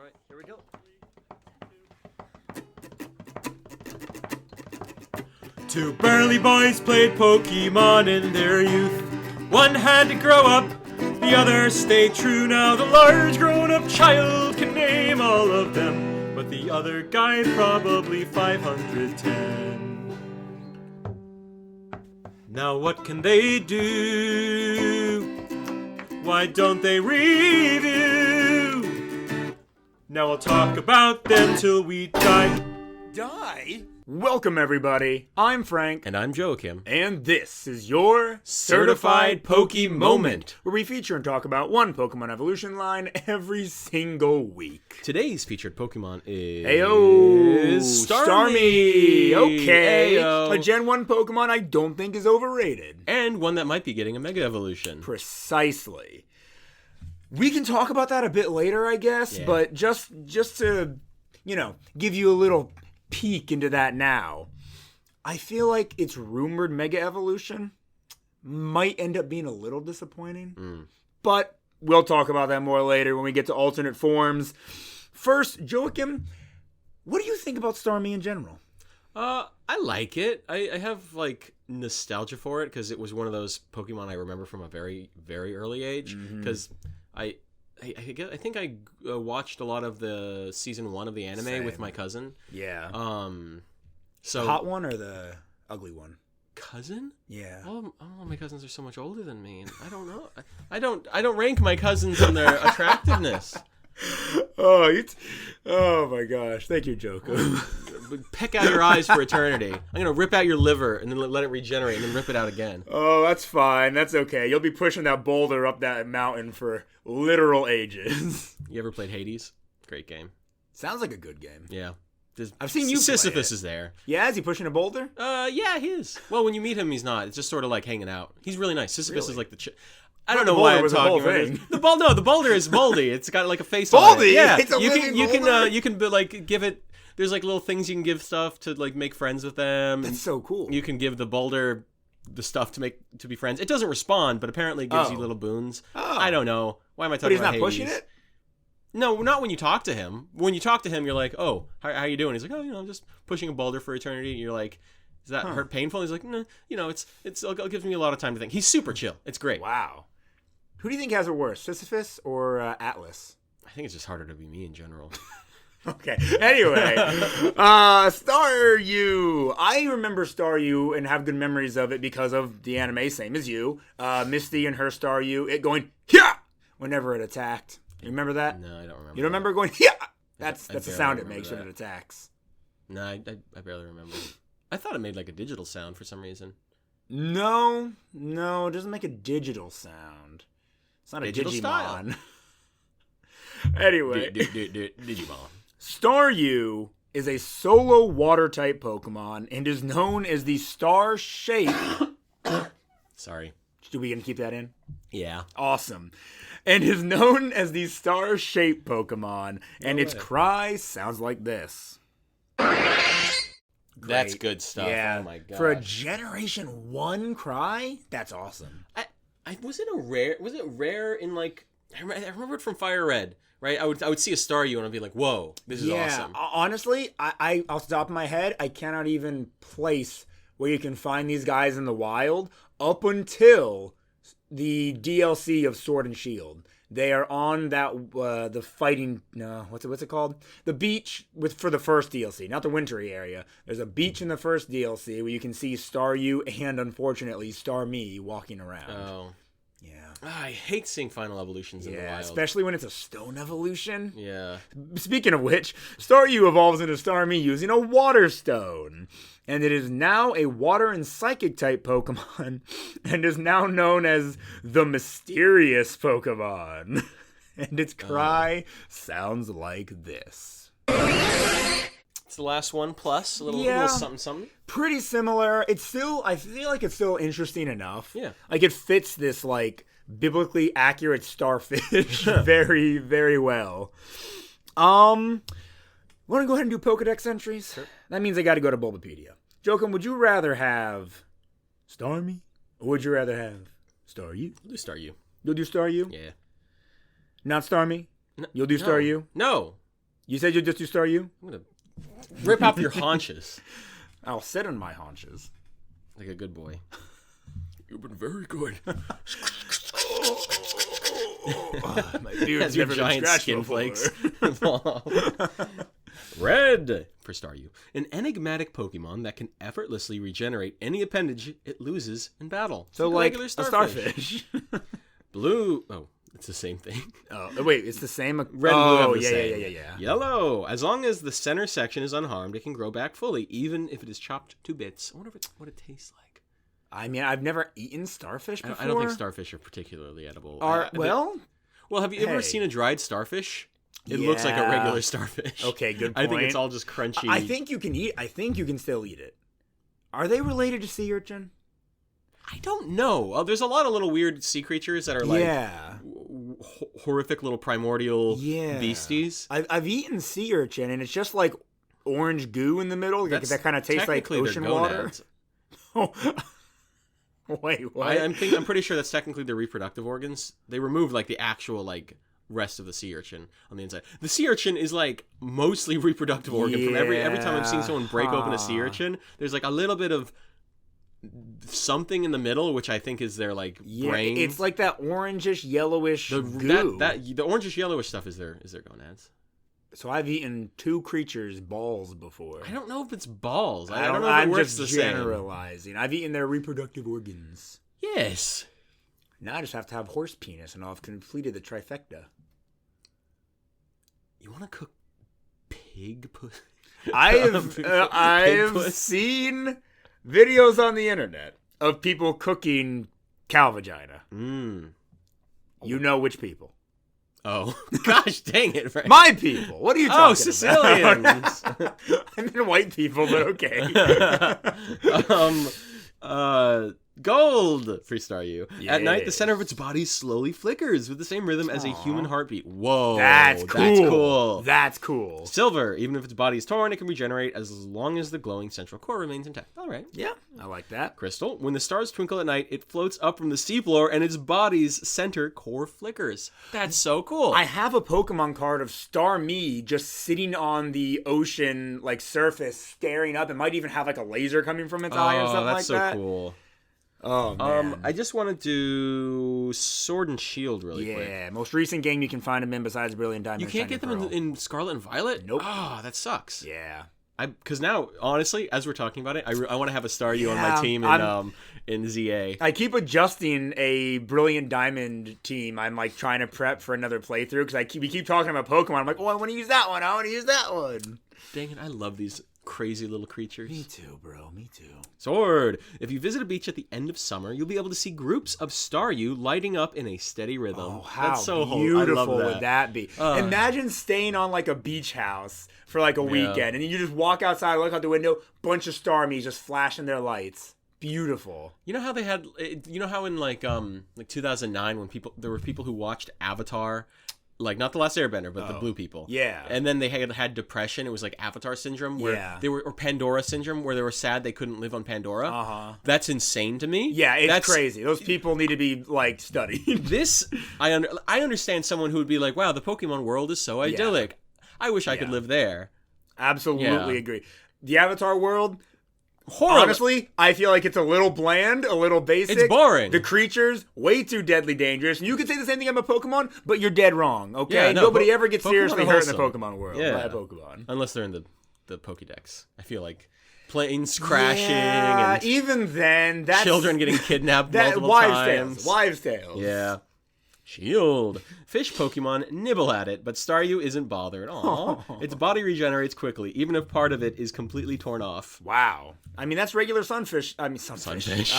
right, here we go. Two burly boys played Pokemon in their youth. One had to grow up, the other stayed true. Now the large grown-up child can name all of them, but the other guy probably 510. Now what can they do? Why don't they review? Now I'll talk about them till we die. Die? Welcome, everybody. I'm Frank. And I'm Joachim. And this is your Certified Poke Moment, where we feature and talk about one Pokemon evolution line every single week. Today's featured Pokemon is... Ayo! Starmie! Okay. Ayo. A Gen 1 Pokemon I don't think is overrated. And one that might be getting a Mega Evolution. Precisely. We can talk about that a bit later, I guess, Yeah. but just to, give you a little peek into that now. I feel like its rumored Mega Evolution might end up being a little disappointing. But we'll talk about that more later when we get to alternate forms. First, Joachim, what do you think about Starmie in general? I like it. I have, nostalgia for it because it was one of those Pokemon I remember from a very, very early age. Because I think I watched a lot of the season 1 of the anime Same. with my cousin. Yeah. So The hot one or the ugly one? cousin? Yeah. Oh, my cousins are so much older than me, and I don't know. I don't rank my cousins in their attractiveness. Oh my gosh. Thank you, Joko. Peck out your eyes for eternity. I'm gonna rip out your liver and then let it regenerate and then rip it out again. Oh, that's fine. That's okay. You'll be pushing that boulder up that mountain for literal ages. You ever played Hades? Great game. Sounds like a good game. Yeah. I've seen you play Sisyphus it. is there. Yeah, is he pushing a boulder? Yeah, he is. Well, when you meet him, he's not. It's just sort of like hanging out. He's really nice. Sisyphus Really? is like I don't the know why boulder I'm was a talking whole about thing. this. The boulder is moldy. It's got like a face on Baldy? it. Yeah. It's a living boulder? You can give it. There's little things you can give stuff to make friends with them. That's so cool. You can give the boulder the stuff to be friends. It doesn't respond, but apparently it gives you little boons. Oh. I don't know. Why am I But talking he's about not pushing Hades? it? No, not when you talk to him. When you talk to him, you're like, "Oh, how you doing?" He's like, "Oh, I'm just pushing a boulder for eternity." You're like, "Is that hurt painful?" He's like, "No, it gives me a lot of time to think." He's super chill. It's great. Wow. Who do you think has it worse, Sisyphus or Atlas? I think it's just harder to be me in general. Okay. Anyway, Staryu. I remember Staryu and have good memories of it because of the anime, same as you. Misty and her Staryu, it going, "Hya!" whenever it attacked. You remember that? No, I don't remember. You don't remember going, "Hya!" That's the barely sound it remember makes when that. it attacks. No, I barely remember. I thought it made like a digital sound for some reason. No, it doesn't make a digital sound. It's not Digital a style. Digimon. Anyway, Digimon. Staryu is a solo water-type Pokemon and is known as the star-shaped... Sorry. Are we going to keep that in? Yeah. Awesome. And is known as the star-shaped Pokemon, and its way. cry sounds like this. That's good stuff. Yeah. Oh my god. For a Generation 1 cry, that's awesome. Was it rare in I remember it from Fire Red, right? I would see a Staryu and I'd be like, "Whoa, this is awesome." Honestly, I off the top of my head, I cannot even place where you can find these guys in the wild up until the DLC of Sword and Shield. They are on that the fighting what's it called? The beach for the first DLC, not the wintry area. There's a beach in the first DLC where you can see Staryu and unfortunately Starmie walking around. Oh. Yeah. I hate seeing final evolutions in the wild. Especially when it's a stone evolution. Yeah. Speaking of which, Staryu evolves into Starmie using a water stone. And it is now a water and psychic type Pokemon and is now known as the mysterious Pokemon. And its cry sounds like this. It's the last one plus a little something. Pretty similar. I feel like it's still interesting enough. Yeah. Like it fits this biblically accurate starfish very, very well. Want to go ahead and do Pokedex entries? Sure. That means I got to go to Bulbapedia. Joachim, would you rather have Starmie or would you rather have Staryu? I'll do Staryu. You'll do Staryu? Yeah. Not Starmie? No, You'll do Staryu? No. You said you'd just do Staryu? I'm going to rip off your haunches. I'll sit on my haunches. Like a good boy. You've been very good. My beard's As your never been giant scratched skin before. flakes fall off. Red for Staryu. An enigmatic Pokemon that can effortlessly regenerate any appendage it loses in battle. So, a like regular a starfish. Blue. Oh, it's the same thing. Oh, wait, it's the same. Red and blue have the same. Yeah. Yellow. As long as the center section is unharmed, it can grow back fully, even if it is chopped to bits. I wonder what it tastes like. I mean, I've never eaten starfish before. I don't think starfish are particularly edible. Well, have you ever seen a dried starfish? It looks like a regular starfish. Okay, good point. I think it's all just crunchy. I think you can still eat it. Are they related to sea urchin? I don't know. There's a lot of little weird sea creatures that are like horrific little primordial beasties. I've eaten sea urchin, and it's just like orange goo in the middle. That kind of tastes like ocean water. Wait, what? I'm pretty sure that's technically their reproductive organs. They removed like the actual like rest of the sea urchin on the inside. The sea urchin is like mostly reproductive organ. From every time I've seen someone break open a sea urchin, there's like a little bit of something in the middle, which I think is their like brain. It's like that orangish yellowish goo. The orangish yellowish stuff is their gonads. So I've eaten two creatures' balls before. I don't know if it's balls. I don't know if I'm it works just the generalizing. I've eaten their reproductive organs. Yes. Now I just have to have horse penis, and I'll have completed the trifecta. You want to cook pig pussy? I've seen videos on the internet of people cooking cow vagina. You know which people. Oh, gosh dang it, Frank. My people. What are you talking about? Sicilians. I mean white people, but okay. Gold for Staryu. At night, the center of its body slowly flickers with the same rhythm as a human heartbeat. Whoa. That's cool. That's cool. Silver. Even if its body is torn, it can regenerate as long as the glowing central core remains intact. All right. Yeah, I like that. Crystal. When the stars twinkle at night, it floats up from the seafloor and its body's center core flickers. That's so cool. I have a Pokemon card of Starmie just sitting on the ocean like surface, staring up. It might even have like a laser coming from its eye or something like that. That's so cool. Oh, man. I just want to do Sword and Shield really quick. Yeah, most recent game you can find them in besides Brilliant Diamond. You can't get them in Scarlet and Violet? Nope. Oh, that sucks. Yeah. Because now, honestly, as we're talking about it, I want to have a Staryu on my team in ZA. I keep adjusting a Brilliant Diamond team. I'm like trying to prep for another playthrough because we keep talking about Pokemon. I'm like, oh, I want to use that one. I want to use that one. Dang it, I love these crazy little creatures. Me too, bro. Me too. Sword. If you visit a beach at the end of summer, you'll be able to see groups of Staryu lighting up in a steady rhythm. Oh, how That's so beautiful would that be? Imagine staying on like a beach house for like a weekend, and you just walk outside, look out the window, bunch of Starmies just flashing their lights. Beautiful. You know how they had? You know how in like 2009 when there were people who watched Avatar. Like, not The Last Airbender, but the blue people. Yeah. And then they had depression. It was like Avatar syndrome, where or Pandora syndrome, where they were sad they couldn't live on Pandora. Uh-huh. That's insane to me. Yeah, it's crazy. Those people need to be, like, studied. I understand someone who would be like, wow, the Pokemon world is so idyllic. I wish I could live there. Absolutely agree. The Avatar world... Horrible. Honestly, I feel like it's a little bland, a little basic. It's boring. The creatures, way too deadly dangerous. And you could say the same thing about Pokemon, but you're dead wrong, okay? Yeah, no, Nobody ever gets Pokemon seriously are hurt in the wholesome. Pokemon world Yeah. by a Pokemon. Unless they're in the Pokédex. I feel like planes crashing Yeah, and even then, that's... children getting kidnapped multiple times. Wives' tales. Yeah. Shield. Fish Pokemon nibble at it, but Staryu isn't bothered. Aww. Its body regenerates quickly, even if part of it is completely torn off. Wow. I mean, that's regular sunfish. I mean, sunfish.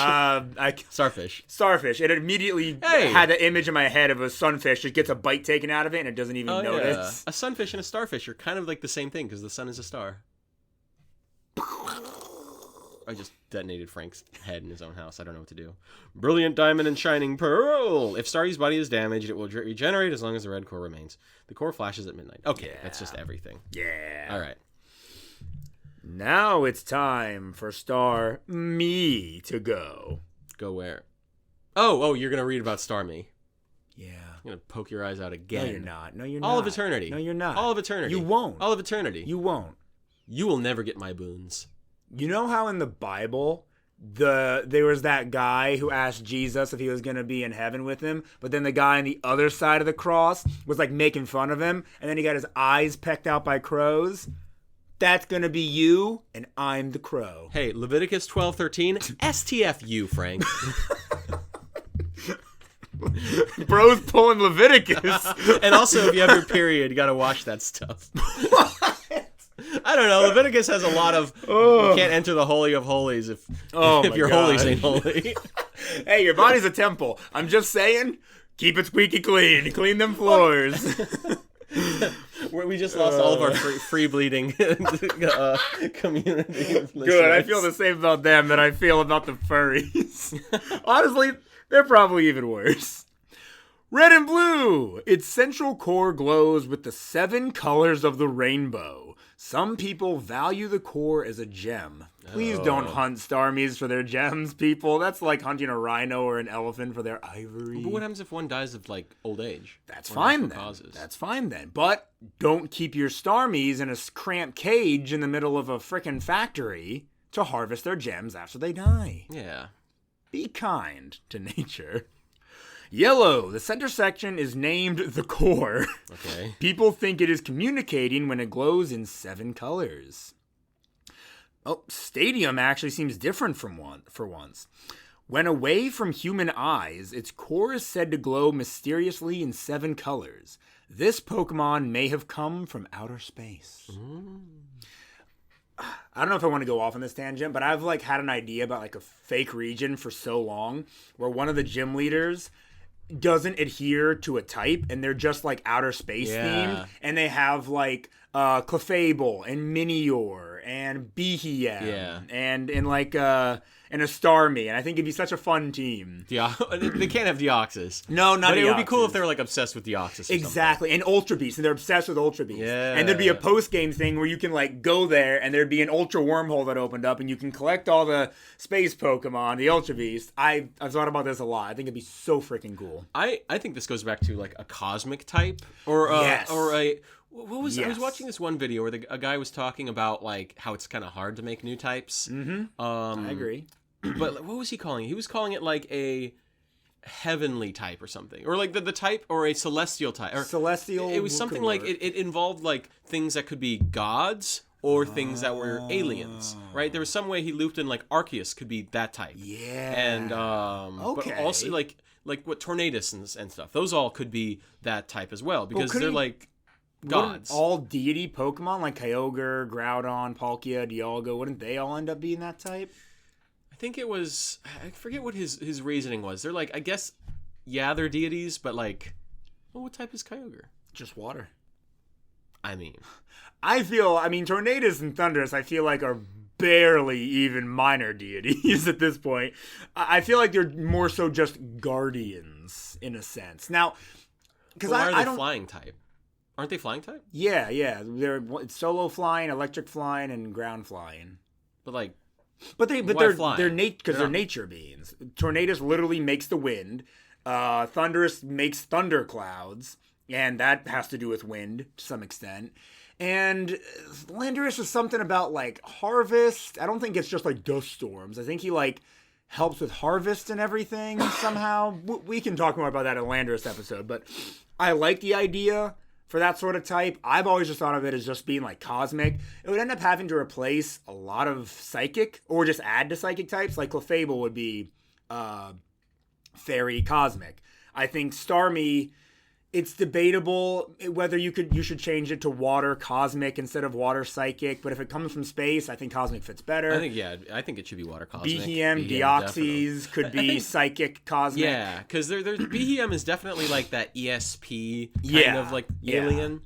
Starfish. Starfish. It immediately had an image in my head of a sunfish that gets a bite taken out of it and it doesn't even notice. Yeah. A sunfish and a starfish are kind of like the same thing because the sun is a star. I just detonated Frank's head in his own house. I don't know what to do. Brilliant Diamond and Shining Pearl. If Staryu's body is damaged, it will regenerate as long as the red core remains. The core flashes at midnight. Okay, that's just everything. Yeah. All right. Now it's time for Starmie to go. Go where? Oh, you're going to read about Starmie. Yeah. I'm going to poke your eyes out again. No, you're not. No, you're not. All of eternity. No, you're not. All of eternity. You won't. All of eternity. You won't. You will never get my boons. You know how in the Bible there was that guy who asked Jesus if he was going to be in heaven with him, but then the guy on the other side of the cross was like making fun of him, and then he got his eyes pecked out by crows? That's going to be you, and I'm the crow. Hey, Leviticus 12:13, STFU, Frank. Bro's pulling Leviticus. And also, if you have your period, you got to watch that stuff. I don't know. Leviticus has a lot of you can't enter the Holy of Holies if your holies ain't holy. Hey, your body's a temple. I'm just saying, keep it squeaky clean. Clean them floors. We just lost all of our free bleeding community. Good. I feel the same about them that I feel about the furries. Honestly, they're probably even worse. Red and blue. Its central core glows with the 7 colors of the rainbow. Some people value the core as a gem. Please don't hunt Starmies for their gems, people. That's like hunting a rhino or an elephant for their ivory. But what happens if one dies of, like, old age? That's fine then. That's fine then. But don't keep your Starmies in a cramped cage in the middle of a frickin' factory to harvest their gems after they die. Yeah. Be kind to nature. Yellow. The center section is named the core. Okay. People think it is communicating when it glows in 7 colors. Oh, stadium actually seems different for once. When away from human eyes, its core is said to glow mysteriously in 7 colors. This Pokemon may have come from outer space. I don't know if I want to go off on this tangent, but I've like had an idea about like a fake region for so long where one of the gym leaders doesn't adhere to a type and they're just like outer space themed, and they have like Clefable and Minior and Behem and like and a Starmie, and I think it'd be such a fun team. Yeah, they can't have Deoxys. No, not But it Deoxys. would be cool if they were like obsessed with Deoxys. Exactly, and Ultra Beast, and they're obsessed with Ultra Beast. Yeah. And there'd be a post-game thing where you can like go there, and there'd be an Ultra Wormhole that opened up, and you can collect all the space Pokemon, the Ultra Beast. I've thought about this a lot. I think it'd be so freaking cool. I think this goes back to like a cosmic type or a. What was I was watching this one video where a guy was talking about like how it's kind of hard to make new types. Mm-hmm. I agree. But what was he calling it? He was calling it like a heavenly type or something, or like the type, or a celestial type, or celestial. It was something like it involved like things that could be gods or things that were aliens, right? There was some way he looped in like Arceus could be that type. Yeah. And okay. but also like what Tornadus and stuff. Those all could be that type as well because they're like gods. All deity Pokemon like Kyogre, Groudon, Palkia, Dialga, wouldn't they all end up being that type? I think it was, I forget what his reasoning was. They're like, I guess, yeah, they're deities, but like, well, what type is Kyogre? Just water. I mean, Tornadus and Thundurus, I feel like are barely even minor deities at this point. I feel like they're more so just guardians in a sense. Now, because why I are don't they flying type? Aren't they flying type? Yeah. They're solo flying, electric flying, and ground flying. But they're flying? They're nature beings. Tornadus literally makes the wind. Thundurus makes thunderclouds, and that has to do with wind to some extent. And Landorus is something about like harvest. I don't think it's just like dust storms. I think he like helps with harvest and everything somehow. We can talk more about that in a Landorus episode, but I like the idea for that sort of type. I've always just thought of it as just being like cosmic. It would end up having to replace a lot of psychic or just add to psychic types. Like Clefable would be fairy cosmic. I think Starmie, it's debatable whether you should change it to water cosmic instead of water psychic. But if it comes from space, I think cosmic fits better. I think it should be water cosmic. Behem, Deoxys could be psychic cosmic. Yeah, because Behem is definitely like that ESP kind of like alien.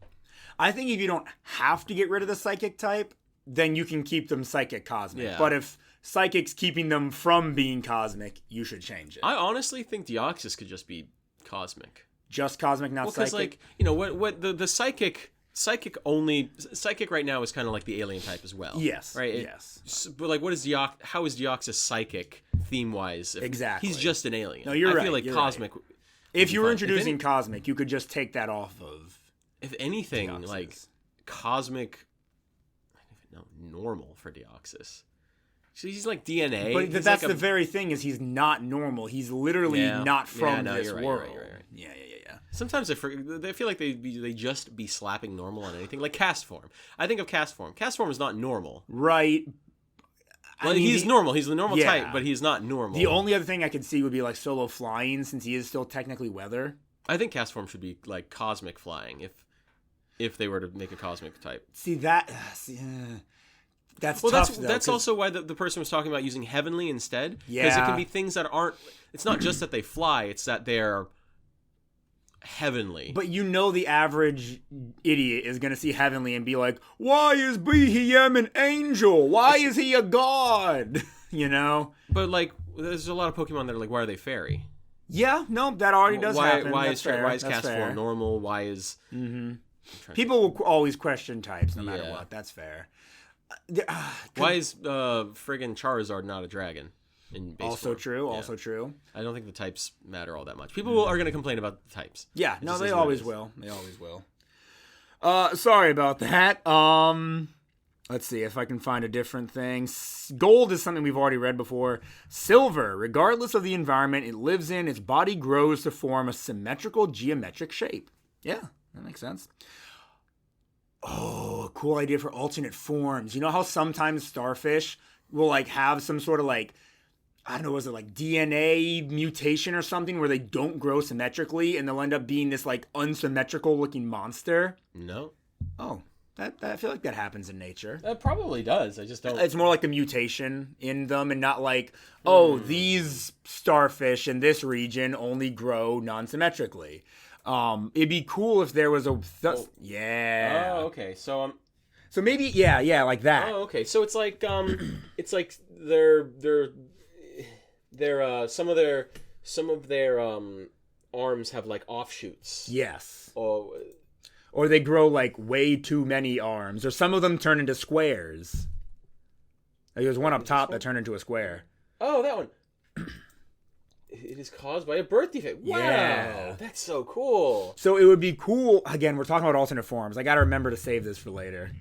I think if you don't have to get rid of the psychic type, then you can keep them psychic cosmic. Yeah. But if psychic's keeping them from being cosmic, you should change it. I honestly think Deoxys could just be cosmic. Just cosmic, not psychic. Because like what the psychic right now is kind of like the alien type as well. Yes, right. Yes. But like, how is Deoxys psychic theme wise? Exactly. He's just an alien. No, you're right. I feel like you're cosmic. Right. If you were introducing cosmic, you could just take that off of. If anything, Deoxys. like cosmic, I don't even know, normal for Deoxys. So he's like DNA. But he's that's like the very thing is he's not normal. He's literally not from this you're right, world. You're right. Yeah. Sometimes I feel like they just be slapping normal on anything, like cast form. I think of cast form. Cast form is not normal. Right. Well, he's normal. He's the normal type, but he's not normal. The only other thing I could see would be like solo flying, since he is still technically weather. I think cast form should be like cosmic flying if they were to make a cosmic type. See that? That's well. tough, That's also why the person was talking about using heavenly instead. Yeah. Because it can be things that aren't. It's not just that they fly. It's that they're heavenly. But the average idiot is going to see heavenly and be like, why is Behem an angel? Why is he a god? But like, there's a lot of Pokemon that are like, why are they fairy? Yeah, no, that already does happen. Why That's is cast form normal? Why is... People will always question types no matter what. That's fair. Why is friggin' Charizard not a dragon? In base also form? Also true. I don't think the types matter all that much. People are going to complain about the types. Yeah, no, they always will. They always will. Sorry about that. Let's see if I can find a different thing. Gold is something we've already read before. Silver, regardless of the environment it lives in, its body grows to form a symmetrical geometric shape. Yeah, that makes sense. Oh, a cool idea for alternate forms. You know how sometimes starfish will like have some sort of like, I don't know, was it like DNA mutation or something where they don't grow symmetrically and they'll end up being this like unsymmetrical looking monster? No. Oh, I feel like that happens in nature. That probably does. I just don't. It's more like the mutation in them and not like, these starfish in this region only grow non-symmetrically. It'd be cool if there was yeah. Oh, okay. So maybe like that. Oh, okay. So it's like it's like they're some of their arms have like offshoots. Yes. Or they grow like way too many arms, or some of them turn into squares. Like, there's one up top that turned into a square. Oh, that one. It is caused by a birth defect. Wow, yeah. That's so cool. So it would be cool. Again, we're talking about alternate forms. I got to remember to save this for later.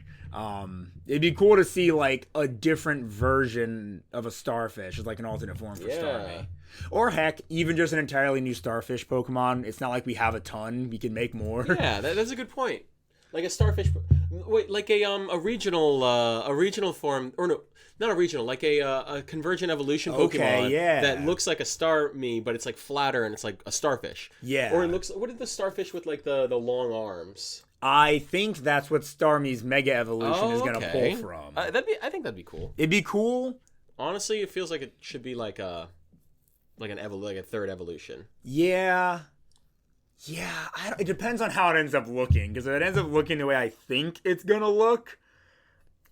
It'd be cool to see like a different version of a starfish as like an alternate form for Starmie. Or heck, even just an entirely new starfish Pokemon. It's not like we have a ton. We can make more. Yeah, that's a good point. Like a starfish, like a regional form, or no, not a regional, like a convergent evolution Pokemon that looks like a Starmie, but it's like flatter and it's like a starfish. Yeah. Or it looks. What is the starfish with like the long arms? I think that's what Starmie's Mega Evolution is going to pull from. I think that'd be cool. It'd be cool. Honestly, it feels like it should be like a third evolution. Yeah. It depends on how it ends up looking. Because if it ends up looking the way I think it's going to look,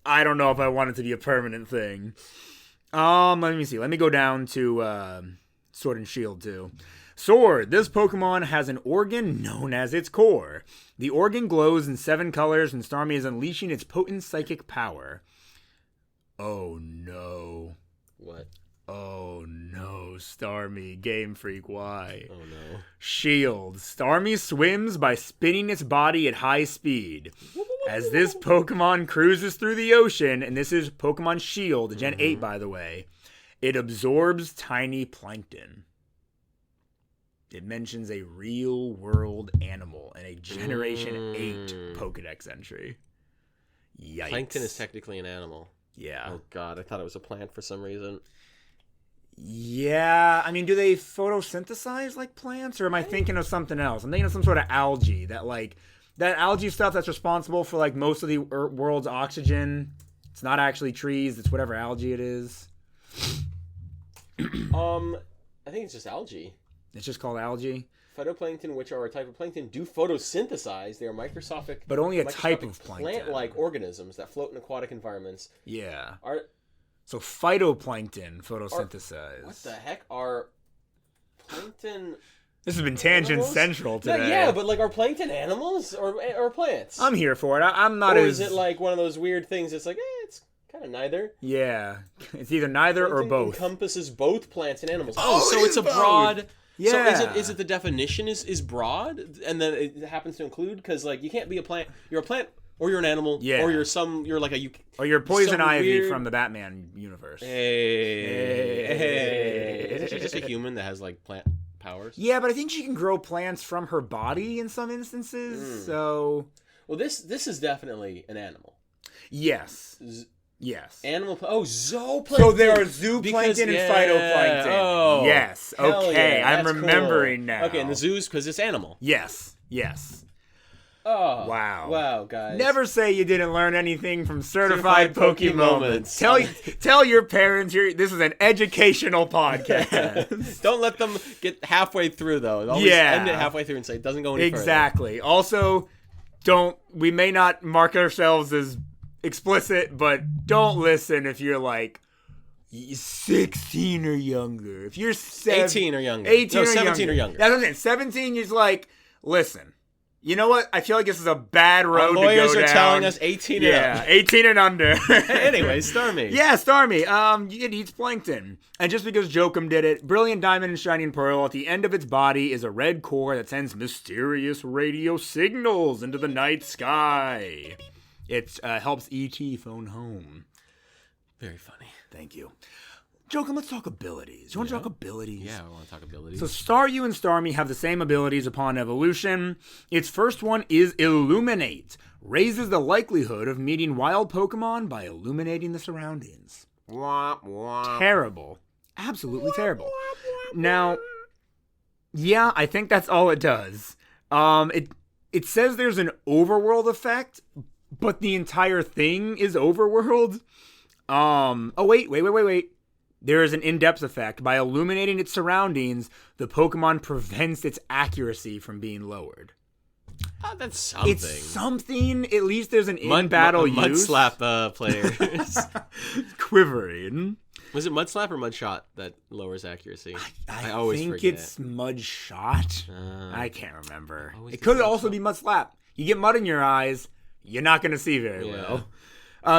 I don't know if I want it to be a permanent thing. Let me see. Let me go down to Sword and Shield too. Sword. This Pokemon has an organ known as its core. The organ glows in 7 colors and Starmie is unleashing its potent psychic power. Oh no. What? Oh no, Starmie. Game Freak, why? Oh no. Shield. Starmie swims by spinning its body at high speed. As this Pokemon cruises through the ocean, and this is Pokemon Shield, Gen 8 by the way, it absorbs tiny plankton. It mentions a real-world animal and a Generation 8 Pokedex entry. Yikes. Plankton is technically an animal. Yeah. Oh god, I thought it was a plant for some reason. Yeah, I mean, do they photosynthesize like plants, or am I thinking of something else? I'm thinking of some sort of algae that algae stuff that's responsible for like most of the world's oxygen. It's not actually trees; it's whatever algae it is. I think it's just algae. It's just called algae. Phytoplankton, which are a type of plankton, do photosynthesize. They are microscopic, but only a type of plankton. Plant-like organisms that float in aquatic environments. Yeah. So phytoplankton photosynthesize. What the heck are plankton? This has been tangent central today. No, yeah, but like, are plankton animals or plants? I'm here for it. I'm not. Or is it like one of those weird things? It's like, it's kind of neither. Yeah, it's either neither plankton or both. Encompasses both plants and animals. Oh, so it's a broad. Yeah. So is it the definition is broad, and then it happens to include, because like you can't be a plant. You're a plant, or you're an animal, or you're like a or you're Poison Ivy from the Batman universe. Hey. Isn't she just a human that has like plant powers? Yeah, but I think she can grow plants from her body in some instances. So, well, this is definitely an animal. Yes. Yes. Zooplankton. So there are zooplankton and phytoplankton. Oh. Yes. Okay. I'm remembering now. Okay, and the zoos, because it's animal. Yes. Yes. Oh. Wow. Wow, guys. Never say you didn't learn anything from Certified Poke Moments. Tell your parents this is an educational podcast. Don't let them get halfway through, though. Always end it halfway through and say it doesn't go any further. Exactly. Also, we may not mark ourselves as explicit, but don't listen if you're like 16 or younger. If you're 18 or younger. 17 or younger. That's what I'm saying. 17, you're like, listen, you know what? I feel like this is a bad road to go down. Lawyers are telling us 18 and under. 18 and under. Anyway, Starmie. Yeah, Starmie. It eats plankton. And just because Jokum did it, Brilliant Diamond and Shining Pearl, at the end of its body is a red core that sends mysterious radio signals into the night sky. It helps E.T. phone home. Very funny. Thank you. Jokum, let's talk abilities. You want to talk abilities? Yeah, I want to talk abilities. So Staryu and Starmie have the same abilities upon evolution. Its first one is Illuminate. Raises the likelihood of meeting wild Pokemon by illuminating the surroundings. Terrible. Absolutely terrible. Now, yeah, I think that's all it does. It says there's an overworld effect, but the entire thing is overworld. Wait. There is an in-depth effect. By illuminating its surroundings, the Pokemon prevents its accuracy from being lowered. Oh, that's something. It's something. At least there's an in-battle use. Mud slap players. Quivering. Was it Mud Slap or Mud Shot that lowers accuracy? I always think forget. It's Mud Shot. I can't remember. It could also be Mud Slap. You get mud in your eyes, you're not going to see very well.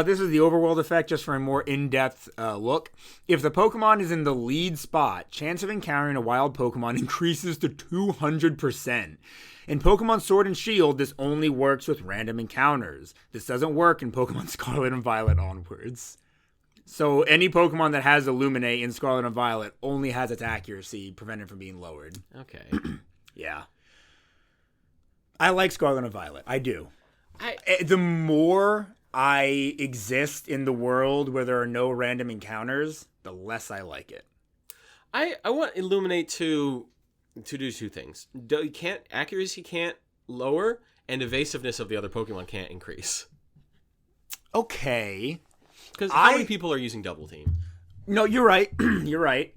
This is the overworld effect, just for a more in-depth look. If the Pokemon is in the lead spot, chance of encountering a wild Pokemon increases to 200%. In Pokemon Sword and Shield, this only works with random encounters. This doesn't work in Pokemon Scarlet and Violet onwards. So any Pokemon that has Illuminate in Scarlet and Violet only has its accuracy prevented from being lowered. Okay. Yeah. I like Scarlet and Violet. I do. The more I exist in the world where there are no random encounters, the less I like it. I want Illuminate to do two things. Accuracy can't lower, and evasiveness of the other Pokemon can't increase. Okay. Because how many people are using Double Team? No, you're right. You're right.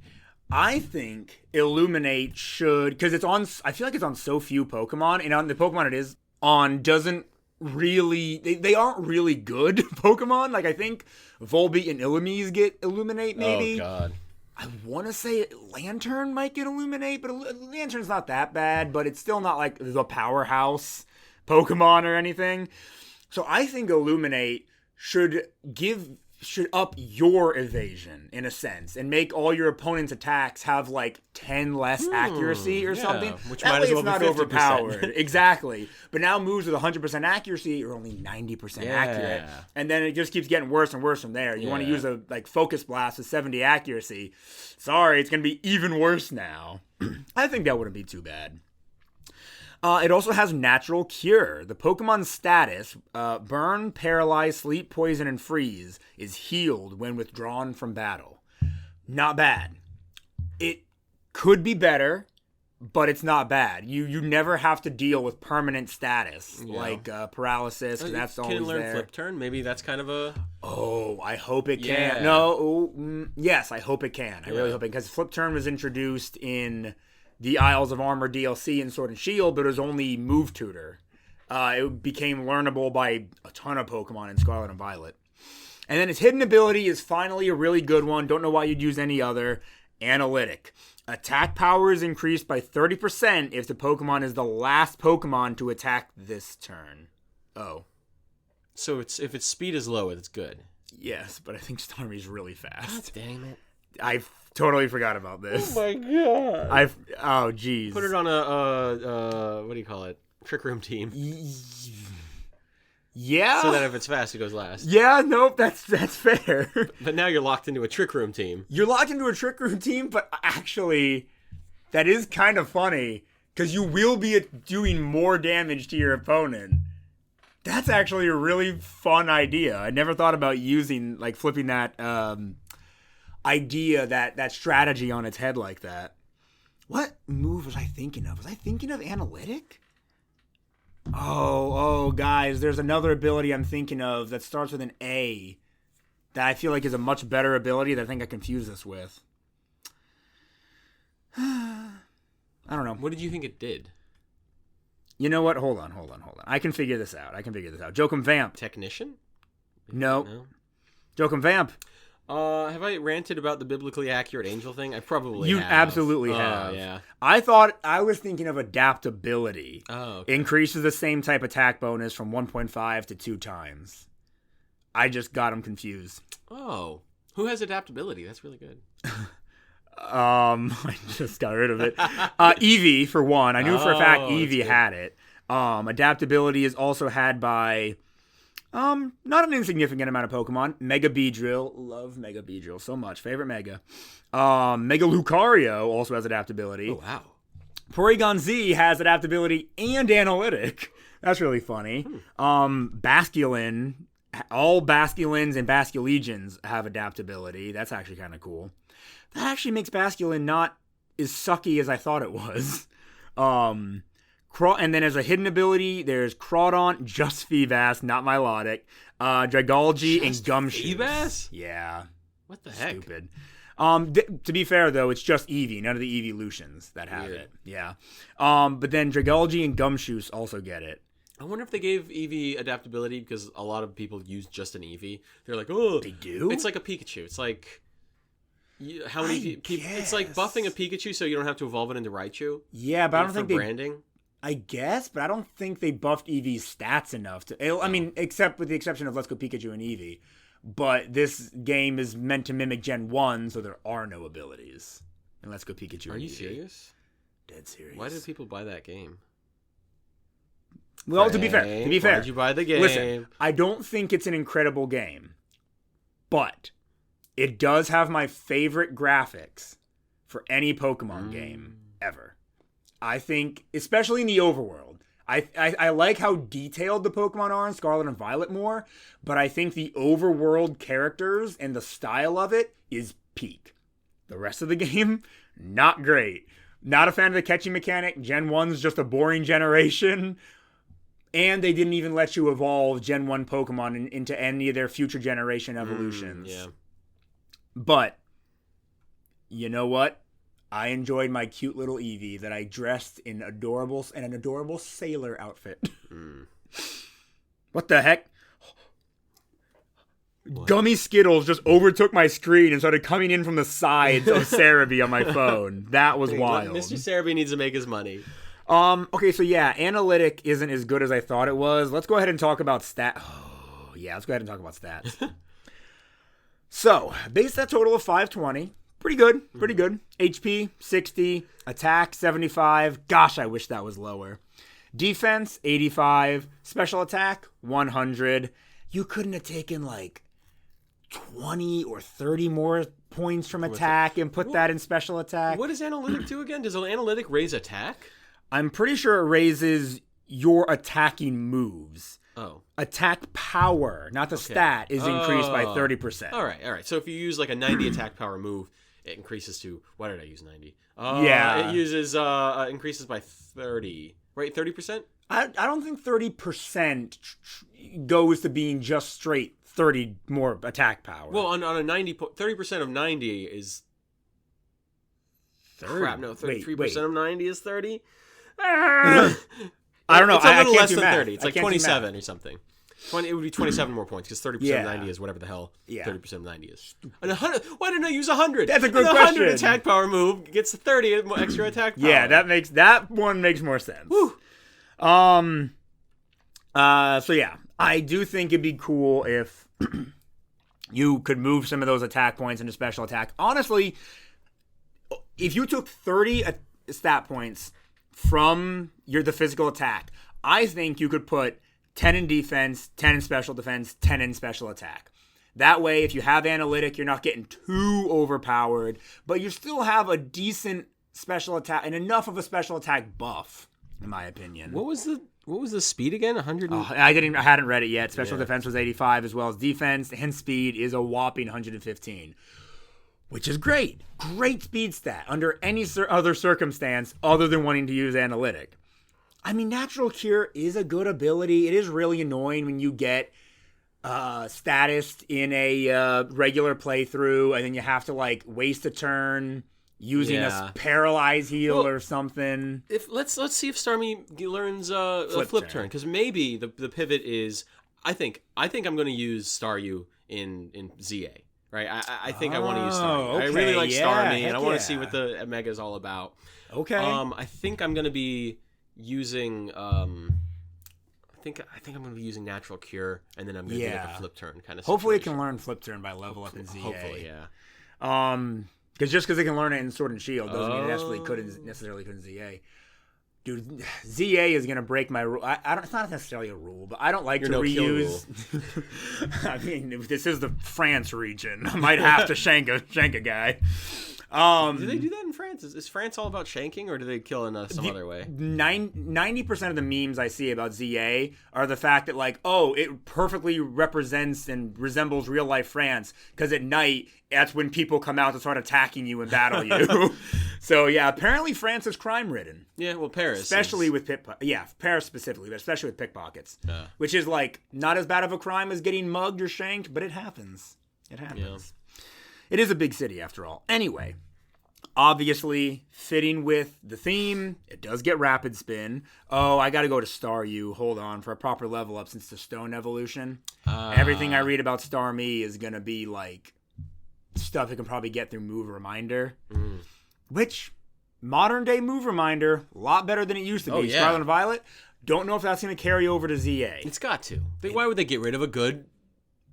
I think Illuminate should, because it's on, I feel like it's on so few Pokemon, and on the Pokemon it is on doesn't really, they aren't really good Pokemon. Like, I think Volbeat and Illumise get Illuminate, maybe. Oh, God. I want to say Lantern might get Illuminate, but Lantern's not that bad, but it's still not like the powerhouse Pokemon or anything. So I think Illuminate should up your evasion in a sense and make all your opponent's attacks have like 10 less accuracy or something. Which that might way as well it's not be 50%. overpowered. Exactly. But now moves with 100% accuracy are only 90% accurate. And then it just keeps getting worse and worse from there. You want to use a like Focus Blast with 70 accuracy. Sorry, it's going to be even worse now. I think that wouldn't be too bad. It also has Natural Cure. The Pokemon status, Burn, Paralyze, Sleep, Poison, and Freeze, is healed when withdrawn from battle. Not bad. It could be better, but it's not bad. You never have to deal with permanent status, like paralysis, because that's always there. Can it learn Flip Turn? Maybe that's kind of a... Oh, I hope it Yeah. can. No, yes, I hope it can. I really hope it can, because Flip Turn was introduced in the Isles of Armor DLC in Sword and Shield, but it was only Move Tutor. It became learnable by a ton of Pokemon in Scarlet and Violet. And then its hidden ability is finally a really good one. Don't know why you'd use any other. Analytic. Attack power is increased by 30% if the Pokemon is the last Pokemon to attack this turn. Oh. So if its speed is low, it's good. Yes, but I think Starmie's really fast. God dang it. I totally forgot about this. Oh my god! Oh jeez. Put it on a what do you call it? Trick room team. Yeah. So that if it's fast, it goes last. Yeah. Nope. That's fair. But now you're locked into a trick room team. You're locked into a trick room team, but actually, that is kind of funny because you will be doing more damage to your opponent. That's actually a really fun idea. I never thought about using, like, flipping that idea, that strategy on its head like that. What move was I thinking of? Was I thinking of analytic? Oh, guys, there's another ability I'm thinking of that starts with an A that I feel like is a much better ability that I think I confused this with. I don't know. What did you think it did? You know what? Hold on. I can figure this out. Jokum Vamp. Technician? No. Jokum Vamp. Have I ranted about the biblically accurate angel thing? I probably You have. absolutely have. Yeah. I was thinking of adaptability. Oh, okay. Increases the same type attack bonus from 1.5 to 2 times. I just got them confused. Oh. Who has adaptability? That's really good. I just got rid of it. Eevee, for one. I knew for a fact Eevee had it. Adaptability is also had by not an insignificant amount of Pokemon. Mega Beedrill. Love Mega Beedrill so much. Favorite Mega. Mega Lucario also has adaptability. Oh, wow. Porygon Z has adaptability and analytic. That's really funny. Basculin. All Basculins and Basculegions have adaptability. That's actually kind of cool. That actually makes Basculin not as sucky as I thought it was. And then as a hidden ability, there's Crawdaunt, just Feebas, not Milotic, Dragalge, and Gumshoe. Feebas? Yeah. What the heck? Stupid. To be fair, though, it's just Eevee, none of the Eeveelutions that have it. Yeah. But then Dragalge and Gumshoe also get it. I wonder if they gave Eevee adaptability because a lot of people use just an Eevee. They're like, oh. They do? It's like a Pikachu. It's like... How many people? It's like buffing a Pikachu so you don't have to evolve it into Raichu. Yeah, but I don't think branding. I guess, but I don't think they buffed Eevee's stats enough to. I mean, except with the exception of Let's Go Pikachu and Eevee. But this game is meant to mimic Gen 1, so there are no abilities. And Let's Go Pikachu. Are and you Eevee. serious? Dead serious. Why did people buy that game? Well, to be fair, why'd you buy the game? Listen, I don't think it's an incredible game, but it does have my favorite graphics for any Pokemon game ever. I think, especially in the overworld, I like how detailed the Pokemon are in Scarlet and Violet more, but I think the overworld characters and the style of it is peak. The rest of the game, not great. Not a fan of the catching mechanic. Gen 1's just a boring generation. And they didn't even let you evolve Gen 1 Pokemon into any of their future generation evolutions. Yeah. But, you know what? I enjoyed my cute little Eevee that I dressed in an adorable sailor outfit. What the heck? What? Gummy Skittles just overtook my screen and started coming in from the sides of Cerebi on my phone. That was wild. Mr. Cerebi needs to make his money. Okay, so yeah, analytic isn't as good as I thought it was. Let's go ahead and talk about stats. Oh, yeah, let's go ahead and talk about stats. So, base stat total of 520. Pretty good. HP, 60. Attack, 75. Gosh, I wish that was lower. Defense, 85. Special attack, 100. You couldn't have taken like 20 or 30 more points from attack and put that in special attack. What does analytic do again? Does analytic raise attack? I'm pretty sure it raises your attacking moves. Oh. Attack power, not the stat, is increased by 30%. All right. So if you use like a 90 attack power move, it increases to... Why did I use 90? Yeah. It uses... increases by 30. Right? 30%? I don't think 30% goes to being just straight 30 more attack power. Well, on a 90... 30% of 90 is... 30? Crap, no. 33% of 90 is 30? I don't know. It's a little less than math. 30. It's like 27 or something. It would be 27 more points because 30% of 90 is whatever the hell 30% of 90 is. And 100, why didn't I use 100? That's a good question. 100 attack power move gets 30 extra attack power. Yeah, that one makes more sense. Whew. So yeah, I do think it'd be cool if You could move some of those attack points into special attack. Honestly, if you took 30 stat points from the physical attack, I think you could put 10 in defense, 10 in special defense, 10 in special attack. That way, if you have analytic, you're not getting too overpowered, but you still have a decent special attack and enough of a special attack buff, in my opinion. What was the speed again? 100. I hadn't read it yet. Special defense was 85 as well as defense, and speed is a whopping 115, which is great. Great speed stat under any other circumstance other than wanting to use analytic. I mean, natural cure is a good ability. It is really annoying when you get status in a regular playthrough, and then you have to like waste a turn using a paralyze heal or something. Let's see if Starmie learns a flip turn, because maybe the pivot is. I think I'm going to use Staryu in ZA. Right, I think I want to use Starmie. Okay. I really like Starmie, and I want to see what the Mega is all about. Okay. I think I'm going to be using. I think I'm going to be using Natural Cure, and then I'm going to do like a flip turn kind of. Hopefully, it can learn flip turn by level up in ZA. Hopefully, yeah. Because it can learn it in Sword and Shield doesn't mean it necessarily couldn't ZA. Dude, ZA is going to break my rule. It's not necessarily a rule, but I don't like to reuse. I mean, this is the France region. I might have to shank a guy. Do they do that in France? Is France all about shanking, or do they kill in some other way? 90% of the memes I see about ZA are the fact that, like, it perfectly represents and resembles real-life France, because at night, that's when people come out to start attacking you and battle you. So, yeah, apparently France is crime-ridden. Yeah, well, Paris. Especially with Paris specifically, but especially with pickpockets. Yeah. Which is, like, not as bad of a crime as getting mugged or shanked, but it happens. It happens. Yeah. It is a big city, after all. Anyway, obviously, fitting with the theme, it does get rapid spin. Oh, I got to go to Staryu. Hold on. For a proper level up since the stone evolution. Everything I read about Starmie is going to be, like, stuff you can probably get through Move Reminder. Which, modern-day Move Reminder, a lot better than it used to be. Scarlet and Violet, don't know if that's going to carry over to ZA. It's got to. Why would they get rid of a good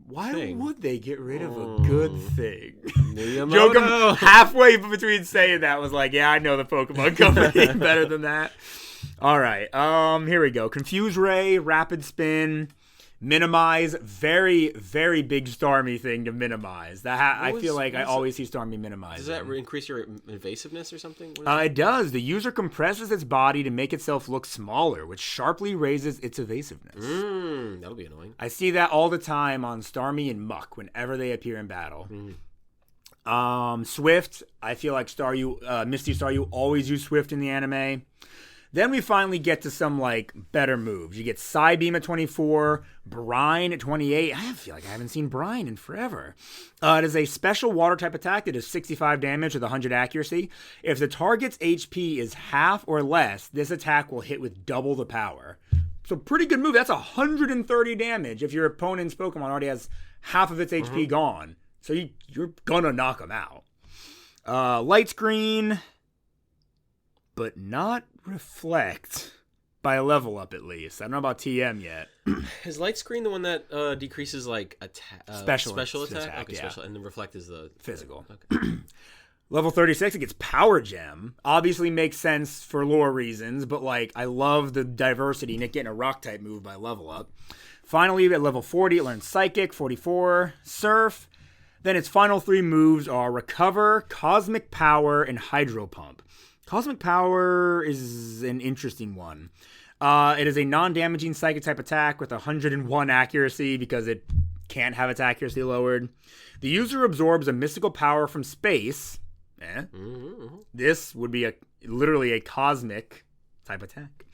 Why would they get rid of a good thing? Jokum halfway between saying that was like, yeah, I know the Pokemon Company better than that. All right, here we go. Confuse Ray, Rapid Spin, Minimize. Very, very big Starmie thing to minimize. I feel like I always see Starmie minimize. Does that increase your evasiveness or something? It does. The user compresses its body to make itself look smaller, which sharply raises its evasiveness. That'll be annoying. I see that all the time on Starmie and Muck whenever they appear in battle. Swift. I feel like Misty Staryu always use Swift in the anime. Then we finally get to some, like, better moves. You get Psybeam at 24, Brine at 28. I feel like I haven't seen Brine in forever. It is a special water-type attack that does 65 damage with 100 accuracy. If the target's HP is half or less, this attack will hit with double the power. So pretty good move. That's 130 damage if your opponent's Pokemon already has half of its HP gone. So you're going to knock them out. Light Screen, but not Reflect by a level up at least. I don't know about TM yet. Is Light Screen the one that decreases like special attack? Okay, special, and then Reflect is the physical. Okay. Level 36, it gets Power Gem. Obviously makes sense for lore reasons, but like I love the diversity and it getting a rock type move by level up. Finally, at level 40, it learns Psychic, 44, Surf. Then its final three moves are Recover, Cosmic Power, and Hydro Pump. Cosmic Power is an interesting one. It is a non-damaging Psychic type attack with 101 accuracy because it can't have its accuracy lowered. The user absorbs a mystical power from space. This would be literally a Cosmic type attack.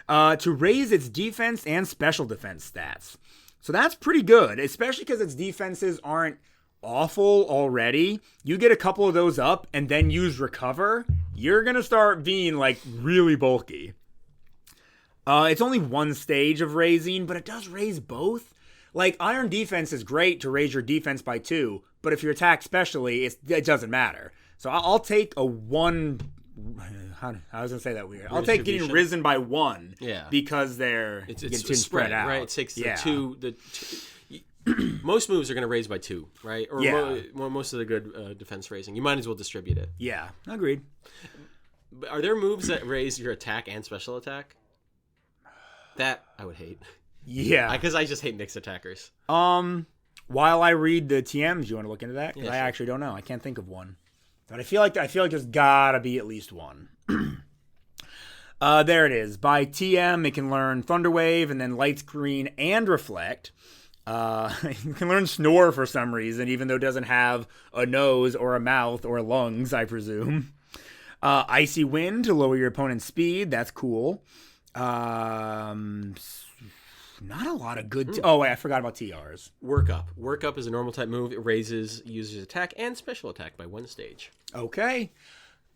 To raise its defense and special defense stats. So that's pretty good, especially because its defenses aren't awful already. You get a couple of those up and then use Recover, you're going to start being like really bulky. It's only one stage of raising, but it does raise both. Like Iron Defense is great to raise your defense by 2, but if you attack specially, it doesn't matter. So I'll take a 1... I was going to say that weird. I'll take getting risen by 1 because it's too spread out. Right? It takes the two... Most moves are going to raise by 2, right? Or Yeah. most of the good defense raising. You might as well distribute it. Yeah, agreed. But are there moves that raise your attack and special attack? That I would hate. Yeah. Because I just hate mixed attackers. While I read the TMs, you want to look into that? Because Yeah, I sure. actually don't know. I can't think of one. But I feel like there's gotta be at least one. There it is. By TM, it can learn Thunder Wave and then Light Screen and Reflect. It can learn Snore for some reason, even though it doesn't have a nose or a mouth or lungs, I presume. Icy Wind to lower your opponent's speed. That's cool. Not a lot of good... oh, wait, I forgot about TRs. Work Up. Work Up is a normal type move. It raises user's attack and special attack by 1 stage. Okay.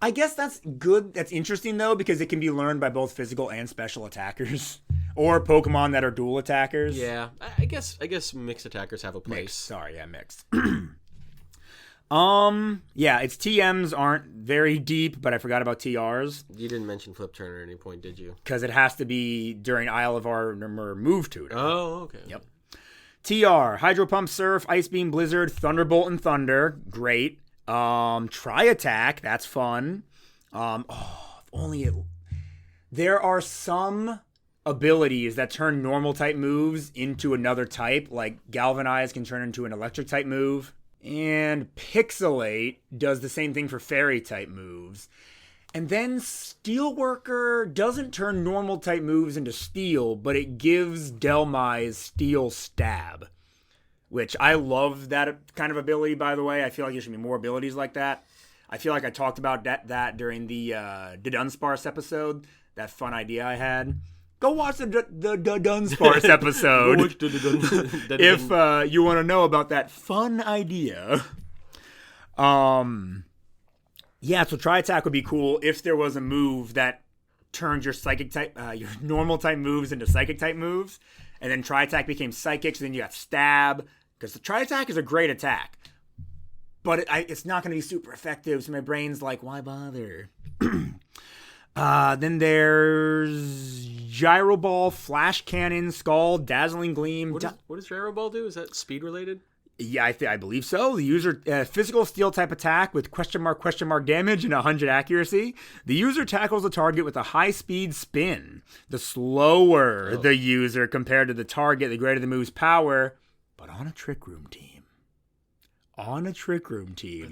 I guess that's good. That's interesting, though, because it can be learned by both physical and special attackers. Or Pokemon that are dual attackers. Yeah, I guess mixed attackers have a place. Mixed. Sorry, yeah, mixed. Yeah, its TMs aren't very deep, but I forgot about TRs. You didn't mention Flip Turn at any point, did you? Because it has to be during Isle of Armor Move Tutor. Oh, okay. Yep. TR, Hydro Pump, Surf, Ice Beam, Blizzard, Thunderbolt, and Thunder. Great. Tri Attack, that's fun. If only it... There are some abilities that turn normal type moves into another type, like Galvanize can turn into an electric type move. And Pixelate does the same thing for fairy type moves. And then Steelworker doesn't turn normal type moves into steel, but it gives Delmai's Steel Stab. Which I love that kind of ability, by the way. I feel like there should be more abilities like that. I feel like I talked about that during the Dunsparce episode. That fun idea I had. Go watch the Dunsparce episode if you want to know about that fun idea. Yeah, so Tri-Attack would be cool if there was a move that turns your psychic type, your normal type moves into psychic type moves, and then Tri-Attack became psychic, so then you got Stab, because the Tri-Attack is a great attack, but it's not going to be super effective, so my brain's like, why bother? Then there's Gyro Ball, Flash Cannon, Skull, Dazzling Gleam. What does Gyro Ball do? Is that speed related? Yeah, I believe so. The user physical steel type attack with question mark damage and 100 accuracy. The user tackles the target with a high speed spin. The slower the user compared to the target, the greater the move's power. But on a Trick Room team. But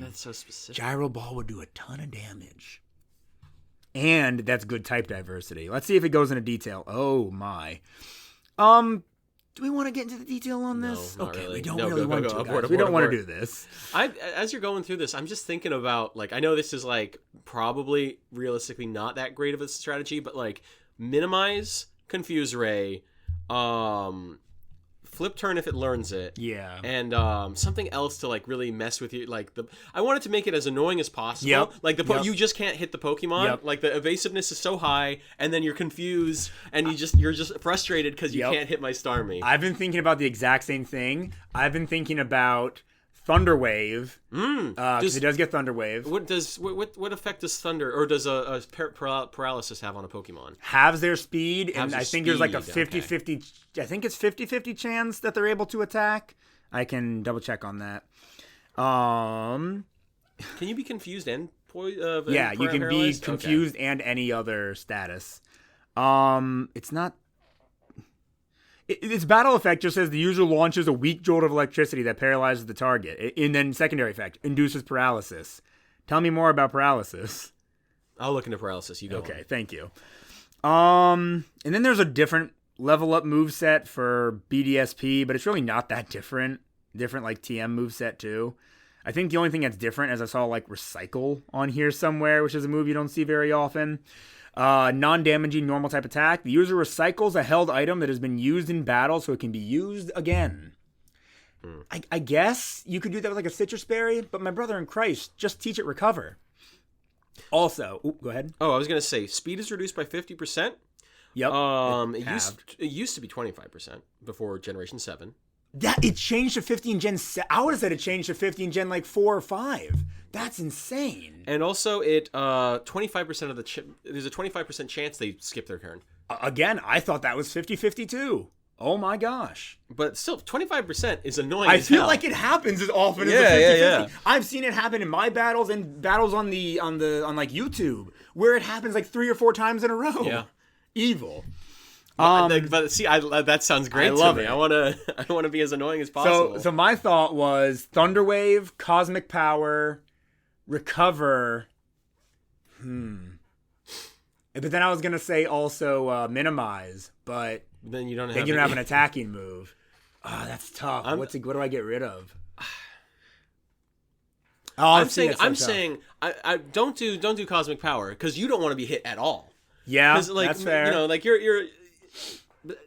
that's so specific. Gyro Ball would do a ton of damage. And that's good type diversity. Let's see if it goes into detail. Oh my. Do we want to get into the detail on this? No, not okay, really. we don't No, really go, want go, to. go. Guys. Abort, we don't want to abort. do this. As you're going through this, I'm just thinking about, like, I know this is, like, probably realistically not that great of a strategy, but, like, minimize Confuse Ray, Flip Turn if it learns it. Yeah. And something else to, like, really mess with you. Like, I wanted to make it as annoying as possible. Yep. Like, you just can't hit the Pokemon. Yep. Like, the evasiveness is so high, and then you're confused, and you're just frustrated because you can't hit my Starmie. I've been thinking about the exact same thing. I've been thinking about Thunder Wave. Because it does get Thunder Wave. What effect does Thunder, or does a paralysis have on a Pokemon? Halves their speed, and Halves their I think there's like a speed, 50-50, I think it's 50-50 chance that they're able to attack. I can double check on that. Can you be confused and yeah, you can be confused and any other status. It's not... Its battle effect just says the user launches a weak jolt of electricity that paralyzes the target. And then secondary effect, induces paralysis. Tell me more about paralysis. I'll look into paralysis. You go. Okay, thank you. And then there's a different level up moveset for BDSP, but it's really not that different. Different like TM moveset too. I think the only thing that's different is I saw like Recycle on here somewhere, which is a move you don't see very often. Non-damaging normal type attack. The user recycles a held item that has been used in battle so it can be used again. I guess you could do that with like a citrus berry, but my brother in Christ, just teach it recover. Also, go ahead. Oh, I was going to say, speed is reduced by 50%. Yep. It used to be 25% before Generation 7. That it changed to 15 Gen. I would have said it changed to 15 Gen like 4 or 5. That's insane. And also, it 25% of the there's a 25% chance they skip their turn. Again, I thought that was 50-50 too. Oh my gosh. But still, 25% is annoying. I as feel hell. like it happens as often as the 50-50. I've seen it happen in my battles and battles on like YouTube where it happens like 3 or 4 times in a row. Yeah. Evil. But see, that sounds great to me. I want to be as annoying as possible. So my thought was Thunderwave, Cosmic Power, Recover. But then I was gonna say also Minimize, but then you don't have an attacking move. That's tough. What do I get rid of? I'm saying I don't do Cosmic Power because you don't want to be hit at all. Yeah, that's fair. You know, like you're.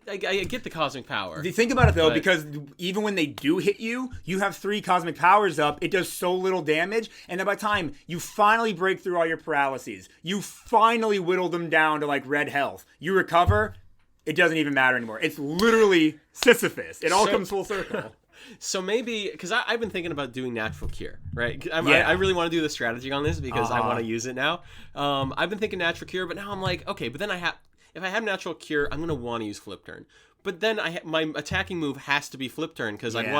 I get the Cosmic Power. Think about it though, because even when they do hit you, you have 3 Cosmic Powers up. It does so little damage, and then by the time you finally break through all your paralyses, you finally whittle them down to like red health. You recover, it doesn't even matter anymore. It's literally Sisyphus. It all comes full circle. So maybe, because I've been thinking about doing Natural Cure, right? I really want to do the strategy on this because I want to use it now. I've been thinking Natural Cure, but now I'm like, okay, but then if I have Natural Cure, I'm gonna want to use Flip Turn. But then my attacking move has to be Flip Turn because I'd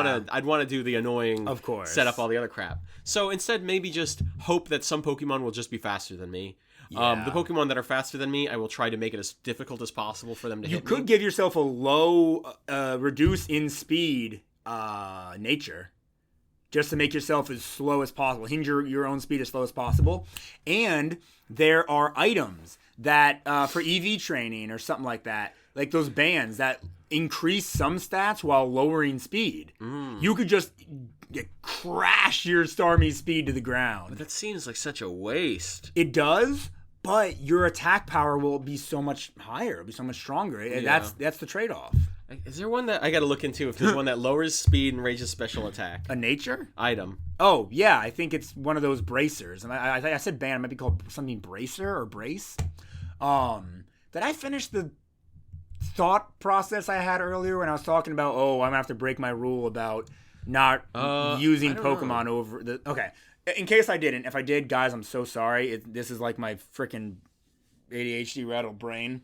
want to do the annoying, of course, set up all the other crap. So instead, maybe just hope that some Pokemon will just be faster than me. The Pokemon that are faster than me, I will try to make it as difficult as possible for them to hit me. You could give yourself a low, reduce in speed, nature, just to make yourself as slow as possible. Hinder your own speed as slow as possible. And there are items that for EV training or something like that, like those bands that increase some stats while lowering speed. You could just crash your Starmie speed to the ground. But that seems like such a waste. It does, but your attack power will be so much higher. It'll be so much stronger. Yeah. That's the trade-off. Is there one that I got to look into if there's one that lowers speed and raises special attack? A nature item. Oh, yeah. I think it's one of those bracers. And I said band. It might be called something bracer or brace. Did I finish the thought process I had earlier when I was talking about, I'm going to have to break my rule about not using Pokemon over the... Okay. In case I didn't. If I did, guys, I'm so sorry. This is like my freaking ADHD rattled brain.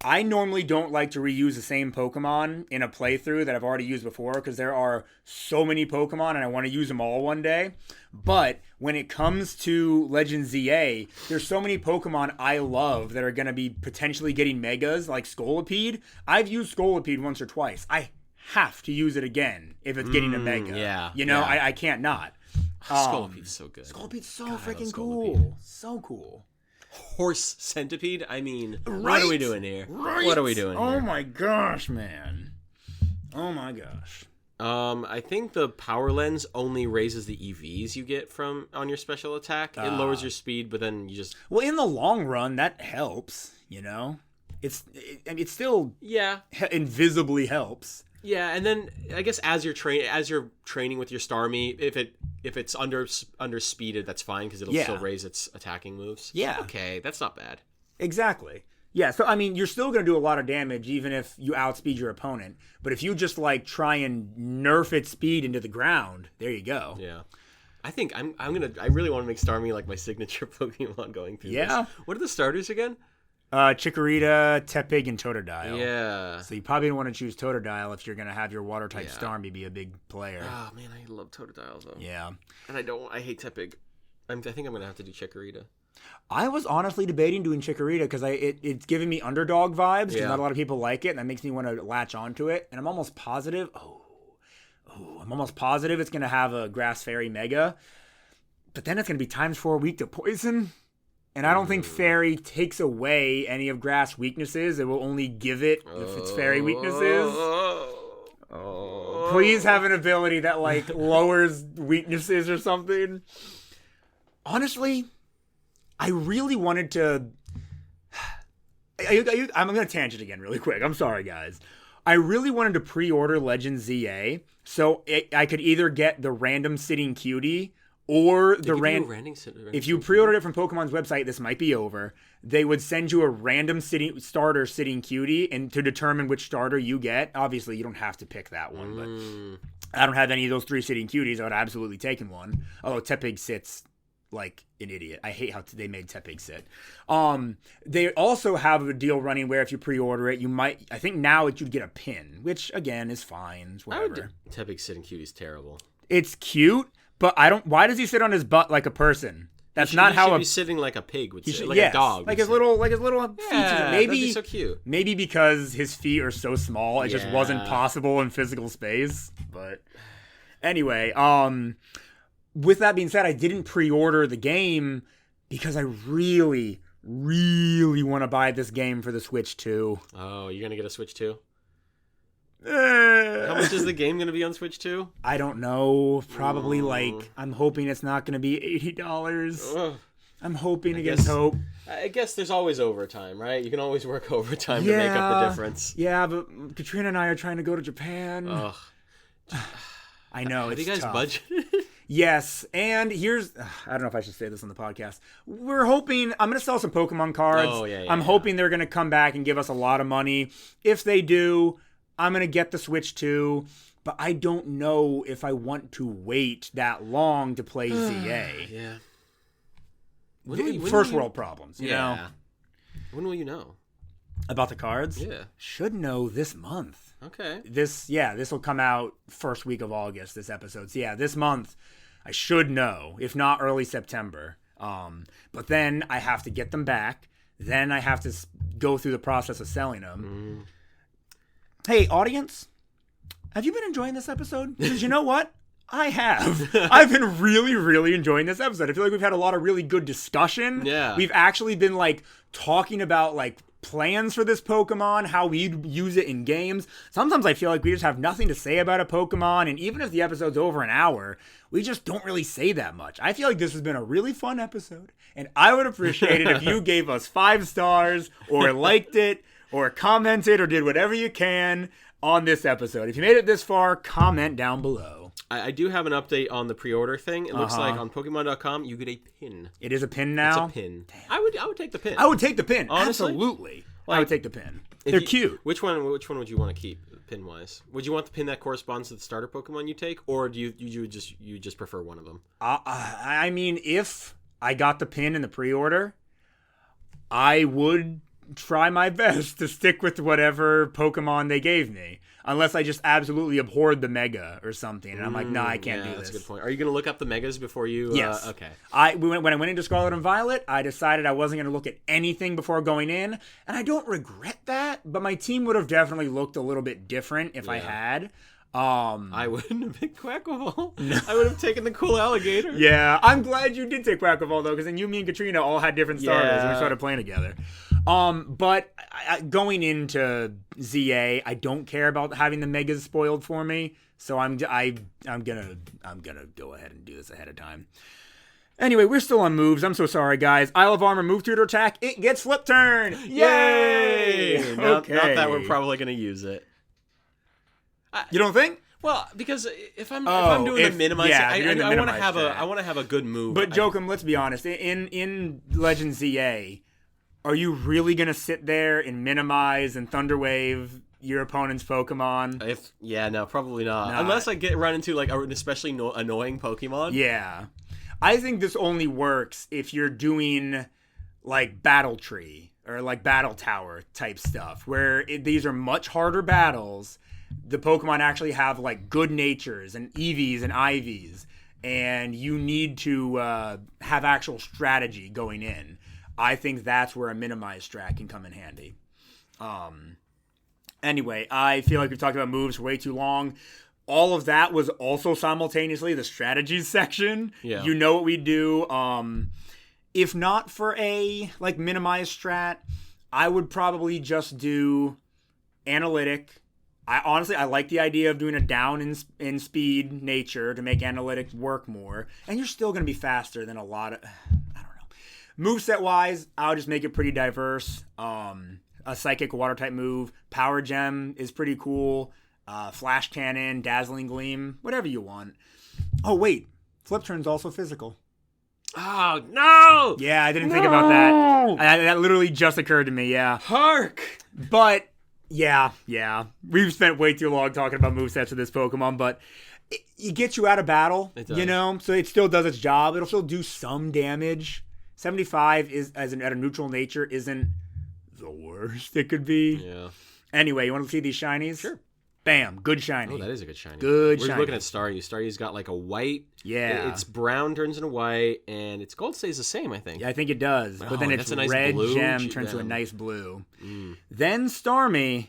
I normally don't like to reuse the same Pokemon in a playthrough that I've already used before because there are so many Pokemon and I want to use them all one day. But when it comes to Legend ZA, there's so many Pokemon I love that are going to be potentially getting Megas, like Scolipede. I've used Scolipede once or twice. I have to use it again if it's getting a Mega. Yeah. You know, I can't not. Scolipede's so good. Scolipede's so freaking cool. So cool. Horse Centipede? I mean, right? What are we doing here? Right? What are we doing here? Oh my gosh, man. Oh my gosh. I think the Power Lens only raises the EVs you get on your special attack. It lowers your speed, but then you just... Well, in the long run, that helps, you know? It still invisibly helps. Yeah, and then I guess as you're training with your Starmie, if it's under speeded, that's fine because it'll still raise its attacking moves. Yeah. Okay, that's not bad. Exactly. Yeah, so I mean, you're still going to do a lot of damage even if you outspeed your opponent. But if you just like try and nerf its speed into the ground, there you go. Yeah. I think I really want to make Starmie like my signature Pokemon going through this. What are the starters again? Chikorita, Tepig, and Totodile. Yeah. So you probably want to choose Totodile if you're going to have your water-type Starmie be a big player. Oh, man, I love Totodile, though. Yeah. And I hate Tepig. I think I'm going to have to do Chikorita. I was honestly debating doing Chikorita because it's giving me underdog vibes because not a lot of people like it, and that makes me want to latch onto it. And I'm almost positive... I'm almost positive it's going to have a Grass Fairy Mega. But then it's going to be ×4 weak to Poison. And I don't think Fairy takes away any of Grass weaknesses. It will only give it if it's Fairy weaknesses. Please have an ability that, like, lowers weaknesses or something. Honestly, I really wanted to... I'm going to tangent again really quick. I'm sorry, guys. I really wanted to pre-order Legend ZA so I could either get the random sitting cutie... Or if you pre-ordered it from Pokemon's website, this might be over. They would send you a random starter sitting cutie, and to determine which starter you get. Obviously, you don't have to pick that one, but I don't have any of those 3 sitting cuties. I would have absolutely taken one. Although Tepig sits like an idiot. I hate how they made Tepig sit. They also have a deal running where if you pre-order it, I think now you'd get a pin, which again is fine. It's whatever. Tepig sitting cute is terrible. It's cute, but why does he sit on his butt like a person? That's not how he should be sitting like a pig would sit, like a dog. Like his little feet. Maybe that'd be so cute. Maybe because his feet are so small, it just wasn't possible in physical space. But anyway, with that being said, I didn't pre-order the game because I really, really want to buy this game for the Switch 2. Oh, you're gonna get a Switch 2? How much is the game going to be on Switch 2? I don't know. Probably I'm hoping it's not going to be $80. I'm hoping against hope. I guess there's always overtime, right? You can always work overtime to make up the difference. Yeah, but Katrina and I are trying to go to Japan. Ugh. I know. Have you guys budgeted? Yes, and I don't know if I should say this on the podcast. We're hoping, I'm going to sell some Pokemon cards. Oh, yeah. I'm hoping they're going to come back and give us a lot of money. If they do, I'm going to get the Switch 2, but I don't know if I want to wait that long to play ZA. Yeah. First world problems, you know? When will you know? About the cards? Yeah. Should know this month. Okay. This will come out first week of August, this episode. So yeah, this month I should know, if not early September. But then I have to get them back. Then I have to go through the process of selling them. Hey, audience, have you been enjoying this episode? Because you know what? I have. I've been really, really enjoying this episode. I feel like we've had a lot of really good discussion. Yeah. We've actually been, talking about, plans for this Pokemon, how we'd use it in games. Sometimes I feel like we just have nothing to say about a Pokemon, and even if the episode's over an hour, we just don't really say that much. I feel like this has been a really fun episode, and I would appreciate it if you gave us 5 stars, or liked it, or commented, or did whatever you can on this episode. If you made it this far, comment down below. I do have an update on the pre-order thing. It looks like on Pokemon.com you get a pin. It is a pin now? It's a pin. Damn. I would take the pin. I would take the pin. Honestly? Absolutely. I would take the pin. They're cute. Which one would you want to keep pin-wise? Would you want the pin that corresponds to the starter Pokemon you take, or do you just prefer one of them? I mean, if I got the pin in the pre-order, I would try my best to stick with whatever Pokemon they gave me. Unless I just absolutely abhorred the Mega or something. And I'm like, nah, I can't do this. That's a good point. Are you going to look up the Megas before you... Yes. Okay. When I went into Scarlet and Violet, I decided I wasn't going to look at anything before going in. And I don't regret that, but my team would have definitely looked a little bit different if I had. I wouldn't have picked Quackable. No. I would have taken the cool alligator. Yeah, I'm glad you did take Quackable, though, because then you, me, and Katrina all had different starters and we started playing together. But going into ZA, I don't care about having the Megas spoiled for me, so I'm gonna go ahead and do this ahead of time. Anyway, we're still on moves. I'm so sorry, guys. Isle of Armor move tutor attack. It gets flip turn. Yay! Not that we're probably gonna use it. You don't think? Well, because if I'm doing the minimize, I want to have a good move. But Jokum, let's be honest. In Legend ZA, are you really gonna sit there and minimize and Thunderwave your opponent's Pokemon? No, probably not. Unless I run into an especially annoying Pokemon. Yeah, I think this only works if you're doing Battle Tree or Battle Tower type stuff, where these are much harder battles. The Pokemon actually have good natures and EVs and IVs, and you need to have actual strategy going in. I think that's where a minimize strat can come in handy. Anyway, I feel like we've talked about moves for way too long. All of that was also simultaneously the strategies section. Yeah. You know what we do. If not for a minimize strat, I would probably just do analytic. I like the idea of doing a down in speed nature to make analytic work more, and you're still going to be faster than a lot of, I don't know. Moveset wise, I'll just make it pretty diverse. A psychic water type move, power gem is pretty cool. Flash cannon, dazzling gleam, whatever you want. Oh wait, flip turn's also physical. Oh no! Yeah, I didn't think about that. That literally just occurred to me. Yeah. Hark! But Yeah. We've spent way too long talking about movesets of this Pokemon, but it gets you out of battle, you know? So it still does its job. It'll still do some damage. 75 is at a neutral nature isn't the worst it could be. Yeah. Anyway, you want to see these shinies? Sure. Bam, good shiny. Oh, that is a good shiny. Good We're shiny. looking at Staryu. Staryu's got like a white. Yeah. It's brown, turns into white, and its gold stays the same, I think. Yeah, I think it does. But then its nice red blue. gem turns to a nice blue. Then Starmie.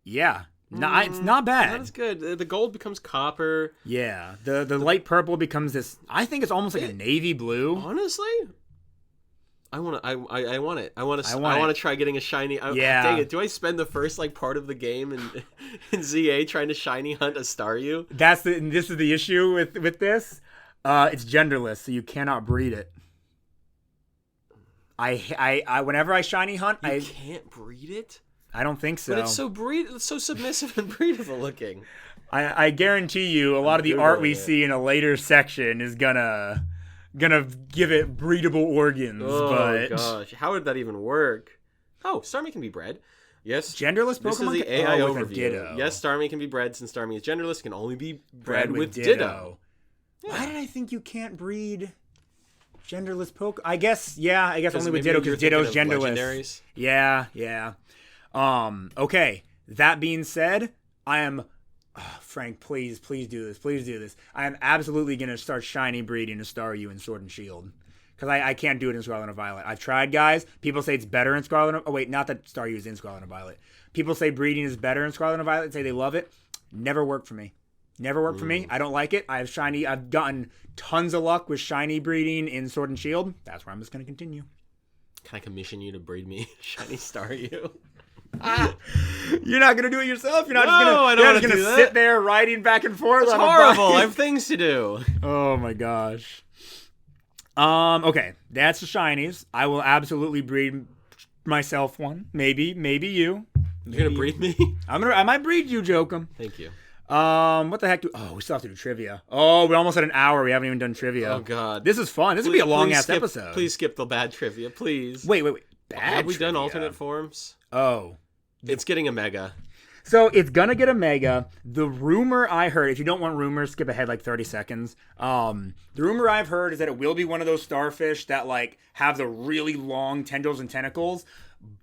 Yeah. It's not bad. Not as good. The gold becomes copper. Yeah. The light purple becomes this. I think it's almost like a navy blue. Honestly, I want it. I want to try getting a shiny. Yeah. Dang it! Do I spend the first part of the game in ZA trying to shiny hunt a Staryu? This is the issue with this. It's genderless, so you cannot breed it. I whenever I shiny hunt, I can't breed it. I don't think so. But it's so submissive and breedable looking. I guarantee you, a lot of the art we see in a later section is gonna give it breedable organs. Oh gosh, how would that even work? Oh, Starmie can be bred. Yes. Genderless Pokemon. This is the AI overview. Ditto. Yes, Starmie can be bred since Starmie is genderless. Can only be bred with Ditto. Yeah. Why did I think you can't breed genderless Pokemon? I guess only with Ditto because Ditto's genderless. Legendaries. Yeah. Okay. That being said, I am Frank, please do this. I am absolutely gonna start shiny breeding a Staryu in Sword and Shield. Because I can't do it in Scarlet and Violet. I've tried, guys. People say it's better in Scarlet and... Oh, wait, not that Staryu is in Scarlet and Violet. People say breeding is better in Scarlet and Violet, say they love it. Never worked for me. For me. I don't like it. I've gotten tons of luck with shiny breeding in Sword and Shield. That's where I'm just going to continue. Can I commission you to breed me shiny Staryu? You're not going to do it yourself? You're not just going to sit there riding back and forth? It's horrible. I have things to do. Oh, my gosh. Okay, that's the shinies. I will absolutely breed myself one. Maybe you. You're gonna breed me? I might breed you, Jokum. Thank you. What the heck we still have to do trivia. Oh, we're almost at an hour. We haven't even done trivia. Oh God. This is fun. This will be a long ass episode. Please skip the bad trivia, please. Wait. Bad Have we trivia? done alternate forms? Oh. It's getting a mega. So it's gonna get a mega. The rumor I heard, if you don't want rumors, skip ahead like 30 seconds. The rumor I've heard is that it will be one of those starfish that have the really long tendrils and tentacles.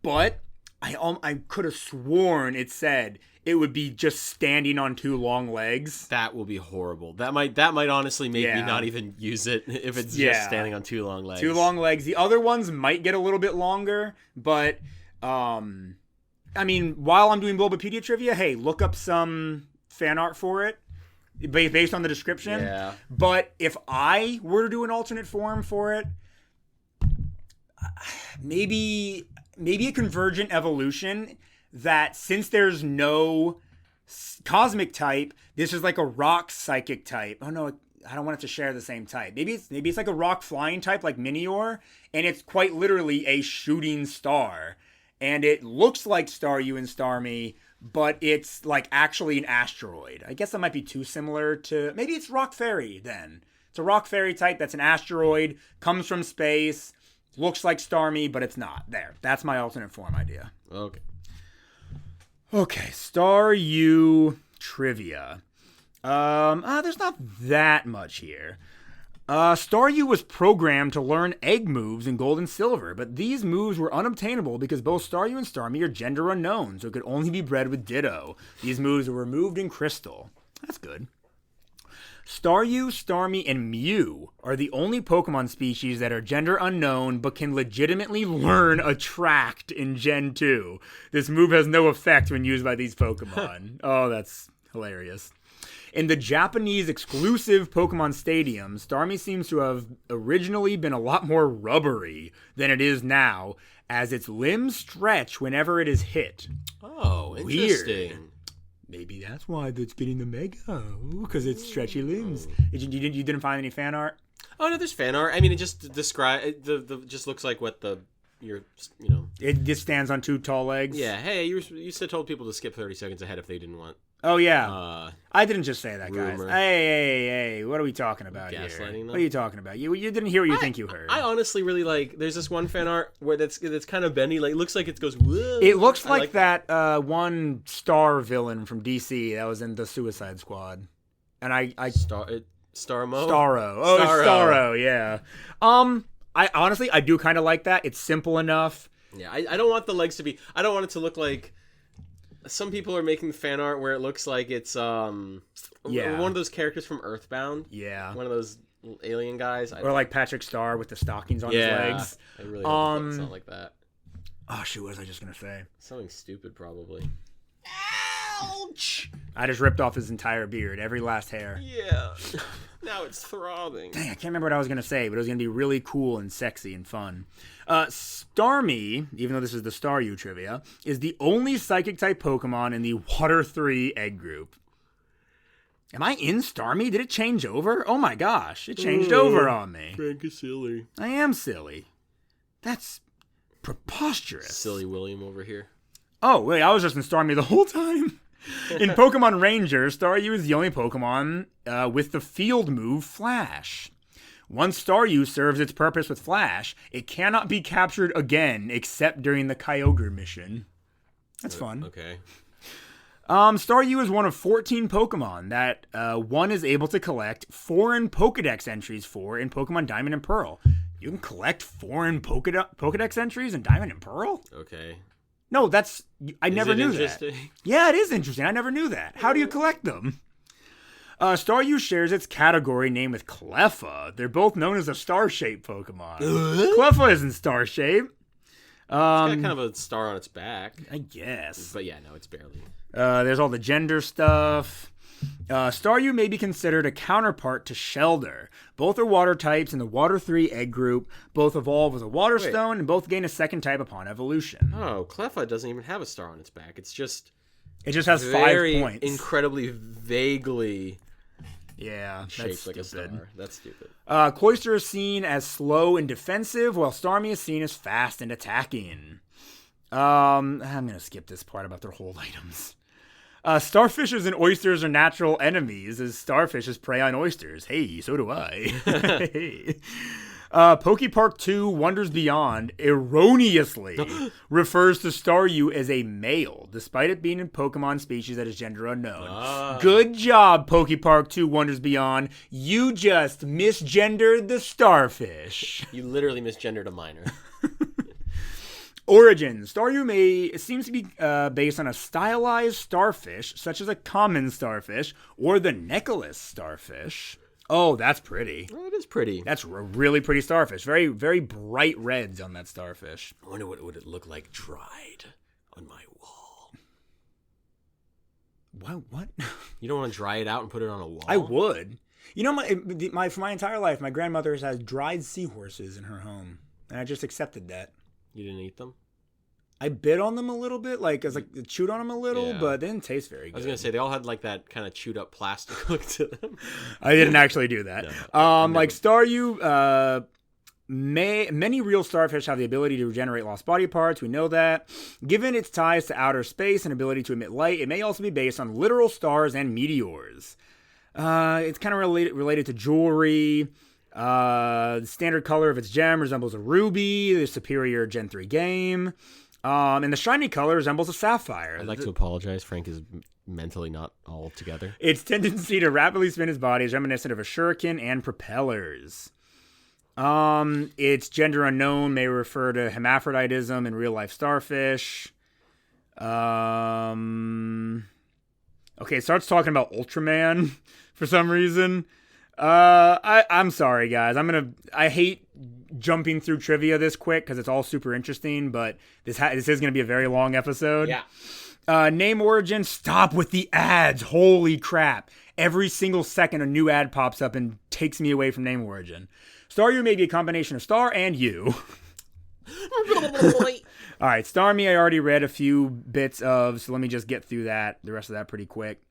But I could have sworn it said it would be just standing on two long legs. That will be horrible. That might honestly make me not even use it if it's just standing on two long legs. Two long legs. The other ones might get a little bit longer, but I mean, while I'm doing Bulbapedia trivia, hey, look up some fan art for it based on the description. Yeah. But if I were to do an alternate form for it, maybe a convergent evolution that since there's no cosmic type, this is like a rock psychic type. Oh no, I don't want it to share the same type. Maybe it's like a rock flying type like Minior, and it's quite literally a shooting star. And it looks like Staryu and Starmie, but it's actually an asteroid. I guess that might be too similar to... Maybe it's Rock Fairy then. It's a Rock Fairy type that's an asteroid, comes from space, looks like Starmie, but it's not. There. That's my alternate form idea. Okay. Okay, Staryu trivia. There's not that much here. Staryu was programmed to learn egg moves in Gold and Silver, but these moves were unobtainable because both Staryu and Starmie are gender unknown, so it could only be bred with Ditto. These moves were removed in Crystal. That's good. Staryu, Starmie, and Mew are the only Pokemon species that are gender unknown but can legitimately learn Attract in Gen 2. This move has no effect when used by these Pokemon. Oh, that's hilarious. In the Japanese exclusive Pokemon Stadium, Starmie seems to have originally been a lot more rubbery than it is now, as its limbs stretch whenever it is hit. Oh, interesting. Weird. Maybe that's why it's getting the mega, because it's stretchy limbs. You didn't find any fan art? Oh no, there's fan art. I mean, it just just looks like what It just stands on two tall legs. Yeah. Hey, you said told people to skip 30 seconds ahead if they didn't want Oh, yeah. I didn't just say that, guys. Rumor. Hey, what are we talking about here? Gaslighting them? What are you talking about? You didn't hear what you think you heard. I honestly really like. There's this one fan art where that's kind of bendy. Like, it looks like it goes. Whoa. It looks like that one Star villain from DC that was in the Suicide Squad, and Starmo. Starro. Oh, Starro. Yeah. I do kind of like that. It's simple enough. Yeah, I don't want the legs to be. I don't want it to look like. Some people are making fan art where it looks like it's one of those characters from Earthbound. Yeah. One of those alien guys. Or like Patrick Star with the stockings on his legs. I really hope it's not like that. Oh shoot, what was I just gonna say? Something stupid probably. Ouch! I just ripped off his entire beard, every last hair. Yeah. Now it's throbbing. Dang, I can't remember what I was going to say, but it was going to be really cool and sexy and fun. Starmie, even though this is the Staryu trivia, is the only Psychic-type Pokemon in the Water 3 egg group. Am I in Starmie? Did it change over? Oh my gosh, it changed over on me. Frank is silly. I am silly. That's preposterous. Silly William over here. Oh, wait, I was just in Starmie the whole time. In Pokemon Ranger, Staryu is the only Pokemon with the field move Flash. Once Staryu serves its purpose with Flash, it cannot be captured again except during the Kyogre mission. That's fun. Okay. Staryu is one of 14 Pokemon that one is able to collect foreign Pokedex entries for in Pokemon Diamond and Pearl. You can collect foreign Pokedex entries in Diamond and Pearl? Okay. No, I never knew that. Yeah, it is interesting. I never knew that. How do you collect them? Staryu shares its category name with Cleffa. They're both known as a star-shaped Pokemon. Cleffa isn't star-shaped. It's got kind of a star on its back. I guess. But yeah, no, it's barely. There's all the gender stuff. Staryu may be considered a counterpart to Shelder. Both are water types in the Water 3 egg group. Both evolve with a water stone, and both gain a second type upon evolution. Oh, Cleffa doesn't even have a star on its back. It just has 5 points. Incredibly vaguely shaped like a star. That's stupid. Cloyster is seen as slow and defensive, while Starmie is seen as fast and attacking. I'm going to skip this part about their hold items. Starfishes and oysters are natural enemies, as starfishes prey on oysters. Hey, so do I. Pokepark 2 Wonders Beyond erroneously refers to Staryu as a male, despite it being a Pokemon species that is gender unknown. Good job, Pokepark 2 Wonders Beyond. You just misgendered the starfish. You literally misgendered a minor. Origin. Staryu seems to be based on a stylized starfish, such as a common starfish, or the necklace starfish. Oh, that's pretty. Oh, it is pretty. That's a really pretty starfish. Very, very bright reds on that starfish. I wonder what would it look like dried on my wall. What? You don't want to dry it out and put it on a wall? I would. You know, for my entire life, my grandmother has dried seahorses in her home, and I just accepted that. You didn't eat them? I bit on them a little bit, chewed on them a little, but they didn't taste very good. I was gonna say they all had like that kind of chewed up plastic look to them. I didn't actually do that. Like Staryu, many real starfish have the ability to regenerate lost body parts. We know that. Given its ties to outer space and ability to emit light, it may also be based on literal stars and meteors. It's kind of related to jewelry. The standard color of its gem resembles a ruby, the superior Gen 3 game. And the shiny color resembles a sapphire. I'd like to apologize. Frank is mentally not all together. Its tendency to rapidly spin his body is reminiscent of a shuriken and propellers. Its gender unknown may refer to hermaphroditism in real-life starfish. Okay, it starts talking about Ultraman for some reason. I'm sorry, guys. I hate jumping through trivia this quick because it's all super interesting, but this is going to be a very long episode. Yeah. Name origin. Stop with the ads. Holy crap. Every single second a new ad pops up and takes me away from name origin. Staryu may be a combination of star and you. All right, Starmie I already read a few bits of, so let me just get through the rest of that pretty quick.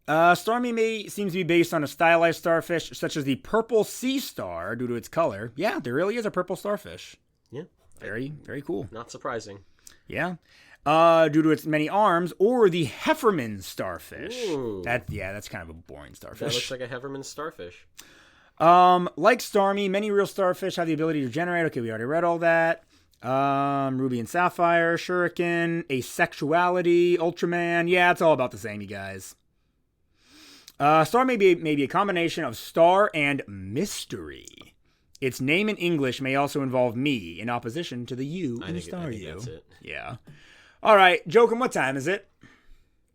Starmie seems to be based on a stylized starfish, such as the purple sea star, due to its color. Yeah, there really is a purple starfish. Yeah. Very, very cool. Not surprising. Yeah. due to its many arms, or the Hefferman starfish. Ooh. That's kind of a boring starfish. That looks like a Hefferman starfish. Like Starmie, many real starfish have the ability to regenerate. Okay, we already read all that. Ruby and Sapphire, Shuriken, Asexuality, Ultraman. Yeah, it's all about the same, you guys. Star may be a combination of star and mystery. Its name in English may also involve me, in opposition to the you in Star You. That's it. Yeah. All right, Jokum, what time is it?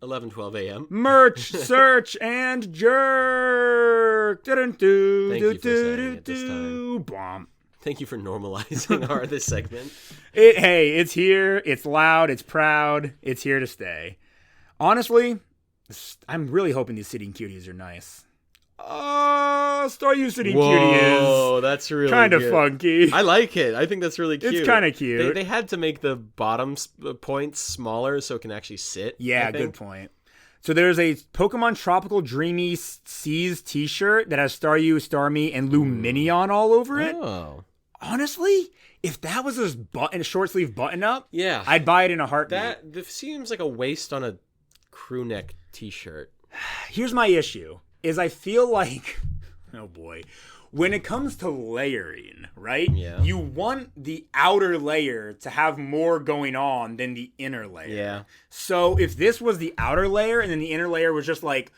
11:12 a.m. Merch, search, and jerk. Thank you for saying it this time. Bomb. Thank you for normalizing this segment. Hey, it's here. It's loud. It's proud. It's here to stay. Honestly, I'm really hoping these sitting cuties are nice. Star You sitting cutie is. Whoa, that's really kind of funky. I like it. I think that's really cute. It's kind of cute. They had to make the bottom points smaller so it can actually sit. Yeah, good point. So there's a Pokemon Tropical Dreamy Seas t-shirt that has Star You, Starmie, and Luminion all over it. Oh. Honestly, if that was a short sleeve button up, yeah, I'd buy it in a heartbeat. That seems like a waste on a crew neck t-shirt. Here's my issue, is I feel like, oh boy, when it comes to layering, right? Yeah. You want the outer layer to have more going on than the inner layer. Yeah. So if this was the outer layer and then the inner layer was just like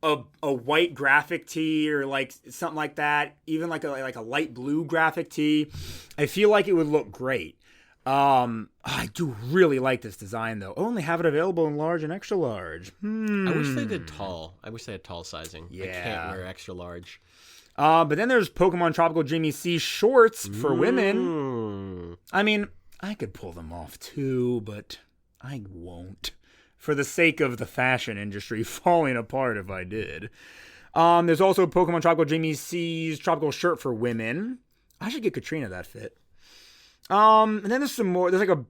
a white graphic tee or like something like that, even like a light blue graphic tee, I feel like it would look great. I do really like this design though. I only have it available in large and extra large. I wish they did tall. I wish they had tall sizing. Yeah. I can't wear extra large. But then there's Pokemon Tropical Dreamy Sea shorts for women. I mean, I could pull them off too, but I won't. For the sake of the fashion industry falling apart if I did. There's also Pokemon Tropical Dreamy Seas tropical shirt for women. I should get Katrina that fit. And then there's some more. There's like a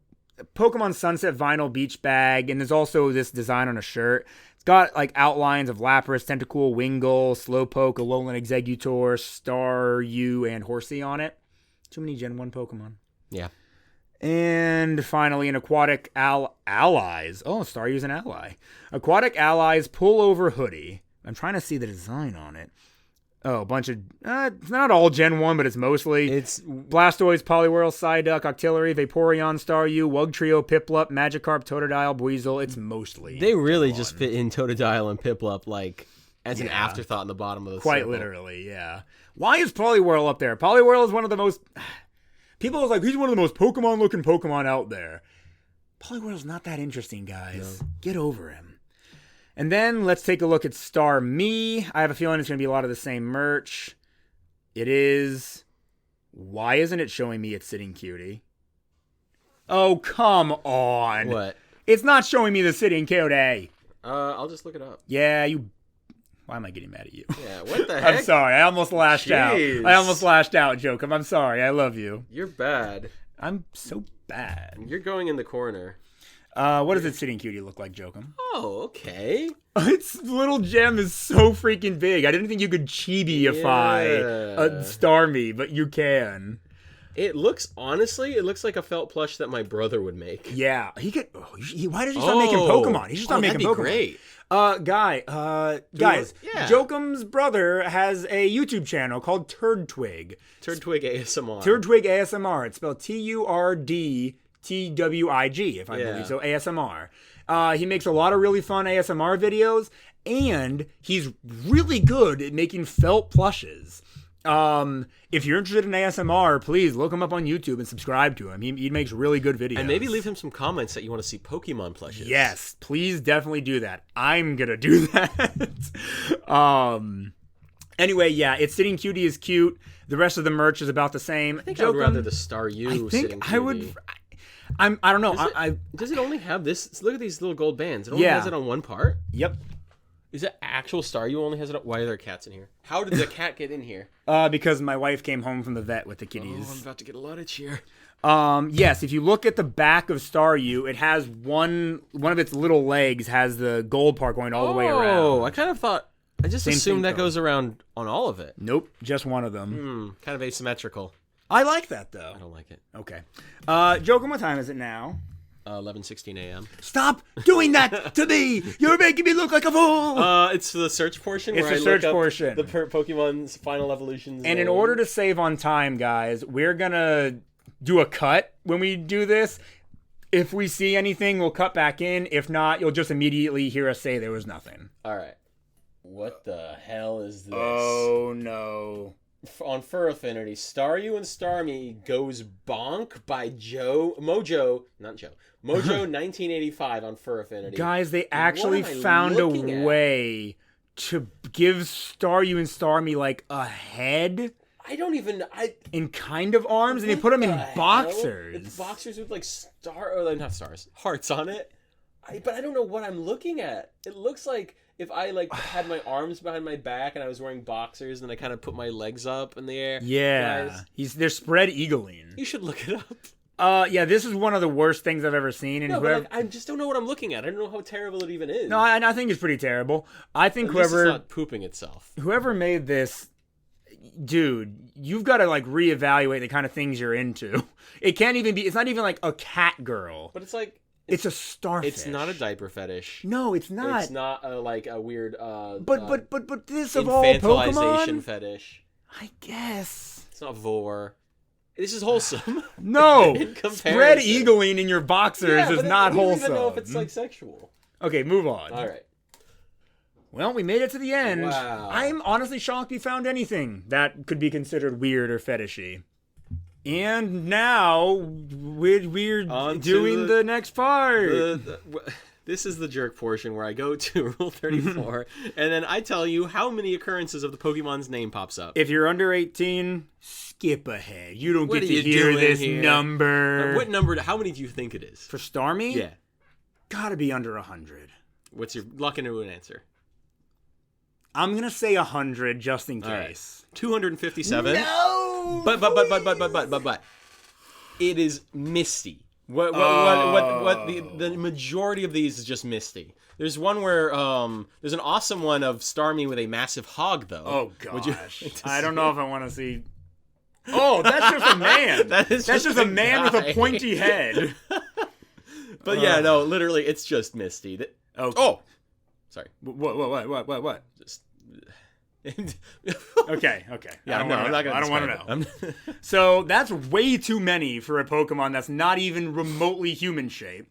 Pokemon Sunset vinyl beach bag, and there's also this design on a shirt. It's got like outlines of Lapras, Tentacool, Wingull, Slowpoke, Alolan Exeggutor, Star You, and Horsey on it. Too many Gen 1 Pokemon. Yeah. And finally, an Aquatic Allies. Oh, Star U's an ally. Aquatic Allies pullover hoodie. I'm trying to see the design on it. Oh, a bunch of... it's not all Gen 1, but it's mostly... It's Blastoise, Poliwhirl, Psyduck, Octillery, Vaporeon, Staryu, Wugtrio, Piplup, Magikarp, Totodile, Buizel. It's mostly... They really just fit in Totodile and Piplup, like, as an afterthought in the bottom of the Quite circle. literally, yeah. Why is Poliwhirl up there? Poliwhirl is one of the most... People are like, he's one of the most Pokemon-looking Pokemon out there. Poliwhirl's not that interesting, guys. No. Get over him. And then let's take a look at Starmie. I have a feeling it's going to be a lot of the same merch. It is. Why isn't it showing me its sitting cutie? Oh, come on. What? It's not showing me the sitting cutie. I'll just look it up. Yeah, you... Why am I getting mad at you? Yeah, what the heck? I'm sorry. I almost lashed out. I almost lashed out, Jokum. I'm sorry. I love you. You're bad. I'm so bad. You're going in the corner. What does its sitting cutie look like, Jokum? Oh, okay. Its little gem is so freaking big. I didn't think you could chibi-ify a Starmie, but you can. It looks like a felt plush that my brother would make. Yeah, he could. Why did he start making Pokemon? He should start making Pokemon. Great. Guys, Jokum's brother has a YouTube channel called Turd Twig. Turd Twig ASMR. Turd Twig ASMR. It's spelled TURDTWIG, if I believe so. ASMR. He makes a lot of really fun ASMR videos, and he's really good at making felt plushes. If you're interested in ASMR, please look him up on YouTube and subscribe to him. He makes really good videos. And maybe leave him some comments that you want to see Pokemon plushes. Yes, please definitely do that. I'm gonna do that. Anyway, yeah, its sitting cutie is cute. The rest of the merch is about the same. I think I would rather the Star U sitting cutie. I would. I don't know. Does it only have this? Look at these little gold bands. It only has it on one part? Yep. Is it actual Star U only has it on? Why are there cats in here? How did the cat get in here? Because my wife came home from the vet with the kitties. Oh, I'm about to get a lot of cheer. Yes, if you look at the back of Star U, it has one of its little legs has the gold part going all the way around. Oh, I kind of thought... I just assumed that goes around on all of it. Nope, just one of them. Kind of asymmetrical. I like that, though. I don't like it. Okay. Jokum, what time is it now? 11:16 a.m. Stop doing that to me! You're making me look like a fool! It's the search portion. It's where the I search look up portion. The Pokemon's final evolutions. And in order to save on time, guys, we're gonna do a cut when we do this. If we see anything, we'll cut back in. If not, you'll just immediately hear us say there was nothing. All right. What the hell is this? Oh, no. On Fur Affinity, Staryu and Starmie goes bonk by Mojo 1985 on Fur Affinity. Guys, they actually found a way to give Staryu and Starmie like a head. I don't even in kind of arms, and they put them in boxers. It's boxers with like not stars, hearts on it. But I don't know what I'm looking at. It looks like if I like had my arms behind my back and I was wearing boxers, and I kind of put my legs up in the air. Yeah, they're spread eagling. You should look it up. Yeah, this is one of the worst things I've ever seen. And but I just don't know what I'm looking at. I don't know how terrible it even is. No, I think it's pretty terrible. I think at least it's not pooping itself. Whoever made this, dude, you've got to like reevaluate the kind of things you're into. It can't even be. It's not even like a cat girl. But it's like. It's a starfish. It's not a diaper fetish. No, it's not. It's not like a weird. But this of all Pokemon. Infantilization fetish. I guess it's not vor. This is wholesome. No, spread eagling in your boxers is not wholesome. I don't even know if it's like sexual. Okay, move on. All right. Well, we made it to the end. Wow. I'm honestly shocked we found anything that could be considered weird or fetishy. And now we're doing the next part. This is the jerk portion where I go to Rule 34, and then I tell you how many occurrences of the Pokemon's name pops up. If you're under 18, skip ahead. You don't get to hear this number. What number? How many do you think it is? For Starmie? Yeah. Gotta be under 100. What's your lock into an answer? I'm gonna say 100 just in case. Right. 257. No. But it is Misty. What the majority of these is just Misty. There's one where there's an awesome one of Starmie with a massive hog though. Oh gosh. I don't know if I want to see. Oh, that's just a man. That's just a man with a pointy head. But yeah, no, literally it's just Misty. Oh. Sorry. What? Just okay. Yeah, I'm not gonna. I don't want to know. So that's way too many for a Pokemon that's not even remotely human shaped.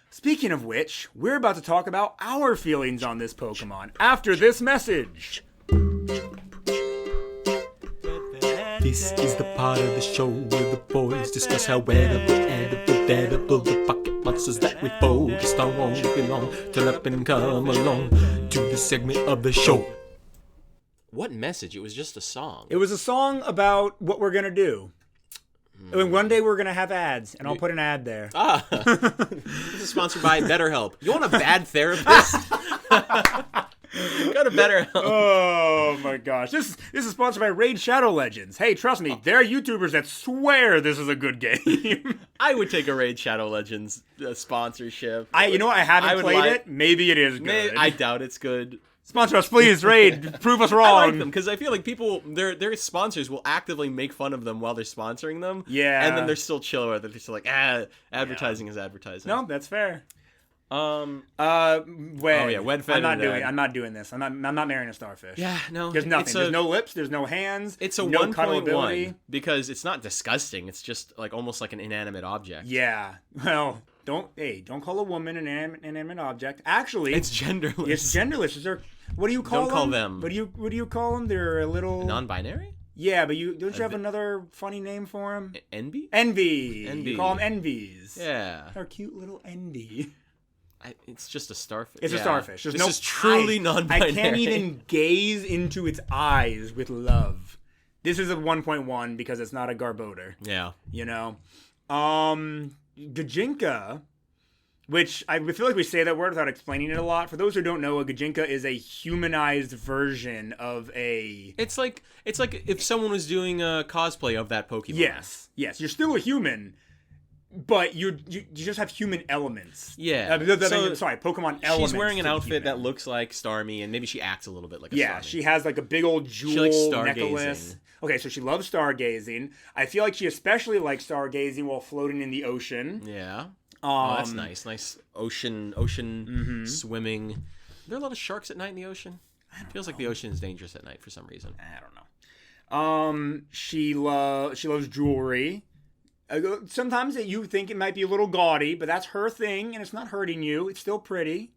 Speaking of which, we're about to talk about our feelings on this Pokemon after this message. This is the part of the show where the boys discuss how edible the pocket monsters that we focused on won't belong. Turn up and come along to the segment of the show. What message? It was just a song. It was a song about what we're gonna do. I mean, one day we're gonna have ads, and I'll put an ad there. This is sponsored by BetterHelp. You want a bad therapist? Go to BetterHelp. Oh my gosh. This is sponsored by Raid Shadow Legends. Hey, trust me, there are YouTubers that swear this is a good game. I would take a Raid Shadow Legends sponsorship. You know what? I haven't played it. Maybe it is good. I doubt it's good. Sponsor us, please, Raid. Prove us wrong. I like them because I feel like people, their sponsors will actively make fun of them while they're sponsoring them. Yeah. And then they're still chill with it. They're still like, advertising is advertising. No, that's fair. Wed I'm not doing this. I'm not marrying a starfish. Yeah, no. There's nothing. There's no lips. There's no hands. It's a no 1.1 because it's not disgusting. It's just like almost like an inanimate object. Yeah. Well, don't call a woman an inanimate object. Actually, it's genderless. It's genderless. Is there? What do you call them? Don't call them. What do you call them? They're a little non-binary. Yeah, but you have another funny name for them? Envy. Envy. You call them envies. Yeah. They're cute little envy. It's just a starfish. It's a starfish. This is truly non-binary. I can't even gaze into its eyes with love. This is a 1.1 because it's not a Garbodor. Yeah. You know? Gajinka, which I feel like we say that word without explaining it a lot. For those who don't know, a Gajinka is a humanized version of a... It's like if someone was doing a cosplay of that Pokemon. Yes. You're still a human, but you just have human elements. Yeah. Pokemon elements. She's wearing an outfit that looks like Starmie, and maybe she acts a little bit like a Starmie. Yeah, she has like a big old jewel necklace. Okay, so she loves stargazing. I feel like she especially likes stargazing while floating in the ocean. Yeah. Oh, that's nice. Nice ocean swimming. Are there a lot of sharks at night in the ocean? It feels like the ocean is dangerous at night for some reason. I don't know. She loves jewelry. Sometimes you think it might be a little gaudy, but that's her thing, and it's not hurting you. It's still pretty.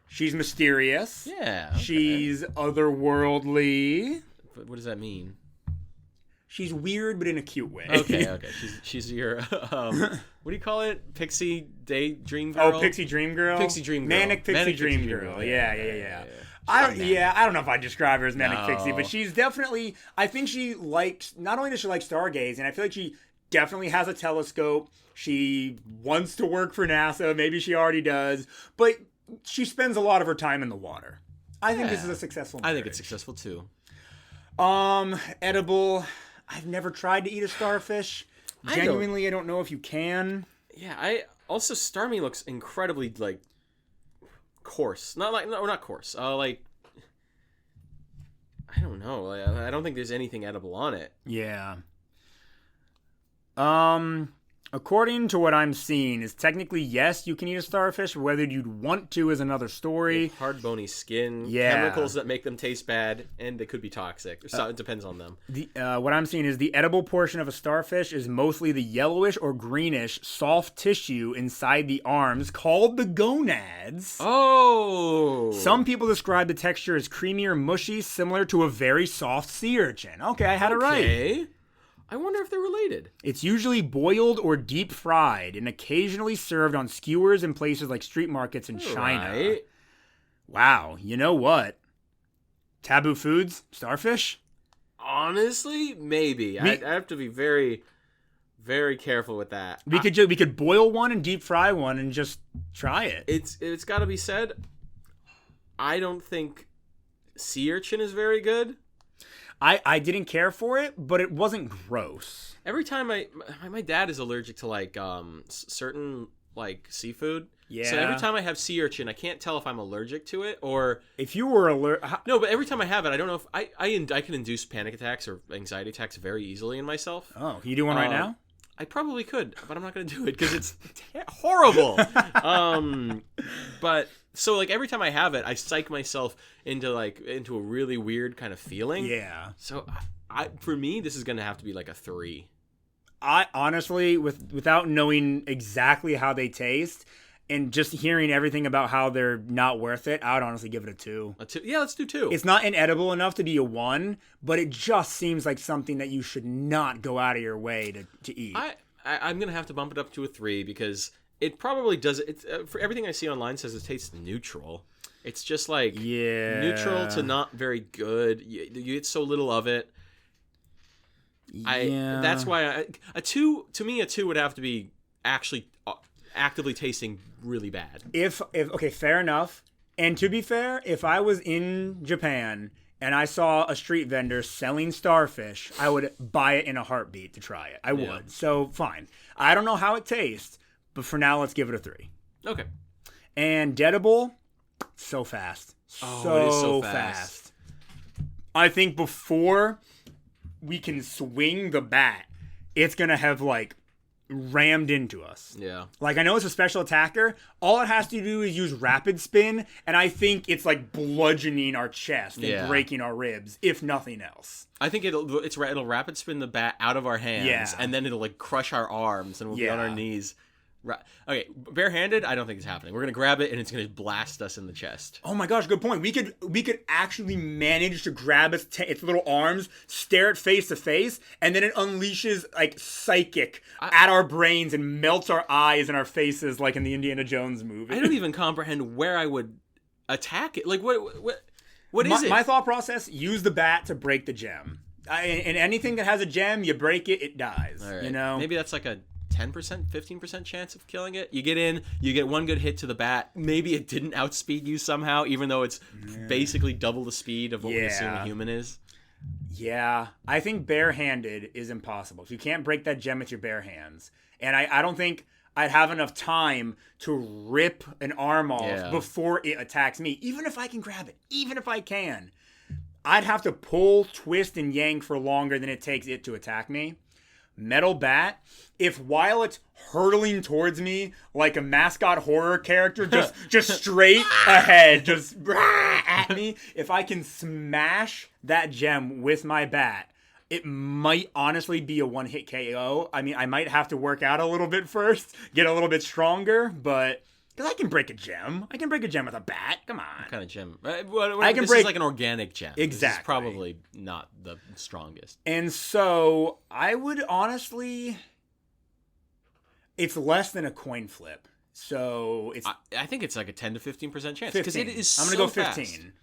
She's mysterious. Yeah. Okay. She's otherworldly. What does that mean? She's weird, but in a cute way. Okay. She's your what do you call it? Pixie Daydream Girl. Oh, Pixie Dream Girl. Pixie Dream Girl. Manic Pixie Dream Girl. Yeah. I don't know if I describe her as Manic Pixie, but she's definitely. I think she likes. Not only does she like stargazing, I feel like she definitely has a telescope. She wants to work for NASA. Maybe she already does, but she spends a lot of her time in the water. I think this is a successful marriage. I think it's successful too. Edible. I've never tried to eat a starfish. Genuinely, I don't know if you can. Yeah, also Starmie looks incredibly like coarse. Not coarse. Like I don't know. I don't think there's anything edible on it. Yeah. According to what I'm seeing, is technically yes, you can eat a starfish. Whether you'd want to is another story. Hard, bony skin, chemicals that make them taste bad, and they could be toxic. So it depends on them. What I'm seeing is the edible portion of a starfish is mostly the yellowish or greenish soft tissue inside the arms called the gonads. Oh! Some people describe the texture as creamy or mushy, similar to a very soft sea urchin. Okay, I had it right. I wonder if they're related. It's usually boiled or deep fried and occasionally served on skewers in places like street markets in China. Right. Wow, you know what? Taboo foods? Starfish? Honestly, maybe. I have to be very, very careful with that. We could boil one and deep fry one and just try it. It's got to be said, I don't think sea urchin is very good. I didn't care for it, but it wasn't gross. Every time my dad is allergic to like certain like seafood. Yeah. So every time I have sea urchin, I can't tell if I'm allergic to it or if you were allergic. No, but every time I have it, I don't know if I can induce panic attacks or anxiety attacks very easily in myself. Oh, you do one right now? I probably could, but I'm not going to do it because it's horrible. But so like every time I have it, I psych myself into a really weird kind of feeling. Yeah. So for me, this is going to have to be like a 3. I honestly, without knowing exactly how they taste and just hearing everything about how they're not worth it, I would honestly give it a 2. A 2? Yeah, let's do 2. It's not inedible enough to be a 1, but it just seems like something that you should not go out of your way to eat. I'm going to have to bump it up to a 3 because it probably does. It's for everything I see online says it tastes neutral. It's just like neutral to not very good. You get so little of it. That's why a 2 to me, a 2 would have to be actually actively tasting really bad. If okay, fair enough. And to be fair, if I was in Japan and I saw a street vendor selling starfish, I would buy it in a heartbeat to try it. I would. So fine. I don't know how it tastes, but for now, let's give it a 3. Okay. And Deadable, so fast. It is so fast. I think before we can swing the bat, it's going to have, like, rammed into us. Yeah. Like, I know it's a special attacker. All it has to do is use rapid spin, and I think it's, like, bludgeoning our chest and breaking our ribs, if nothing else. I think it'll rapid spin the bat out of our hands, and then it'll, like, crush our arms, and we'll be on our knees. Okay, barehanded, I don't think it's happening. We're gonna grab it and it's gonna blast us in the chest. Oh my gosh, good point. We could actually manage to grab its little arms, stare it face to face, and then it unleashes like psychic at our brains and melts our eyes and our faces like in the Indiana Jones movie. I don't even comprehend where I would attack it. Like what is it? My thought process: use the bat to break the gem. And anything that has a gem, you break it, it dies. All right. You know, maybe that's like a 10%, 15% chance of killing it. You get in, you get one good hit to the bat. Maybe it didn't outspeed you somehow, even though it's basically double the speed of what we assume a human is. Yeah, I think barehanded is impossible. So you can't break that gem with your bare hands. And I don't think I'd have enough time to rip an arm off before it attacks me. Even if I can grab it, even if I can, I'd have to pull, twist, and yank for longer than it takes it to attack me. metal bat, if while it's hurtling towards me like a mascot horror character, just straight ahead, just at me, if I can smash that gem with my bat, it might honestly be a one-hit KO. I mean, I might have to work out a little bit first, get a little bit stronger, but... Because I can break a gem. I can break a gem with a bat. Come on. What kind of gem? This is like an organic gem. Exactly. This is probably not the strongest. And so, I would honestly... It's less than a coin flip. So, it's... I think it's like a 10 to 15% chance. 'Cause it is I'm going to go 15.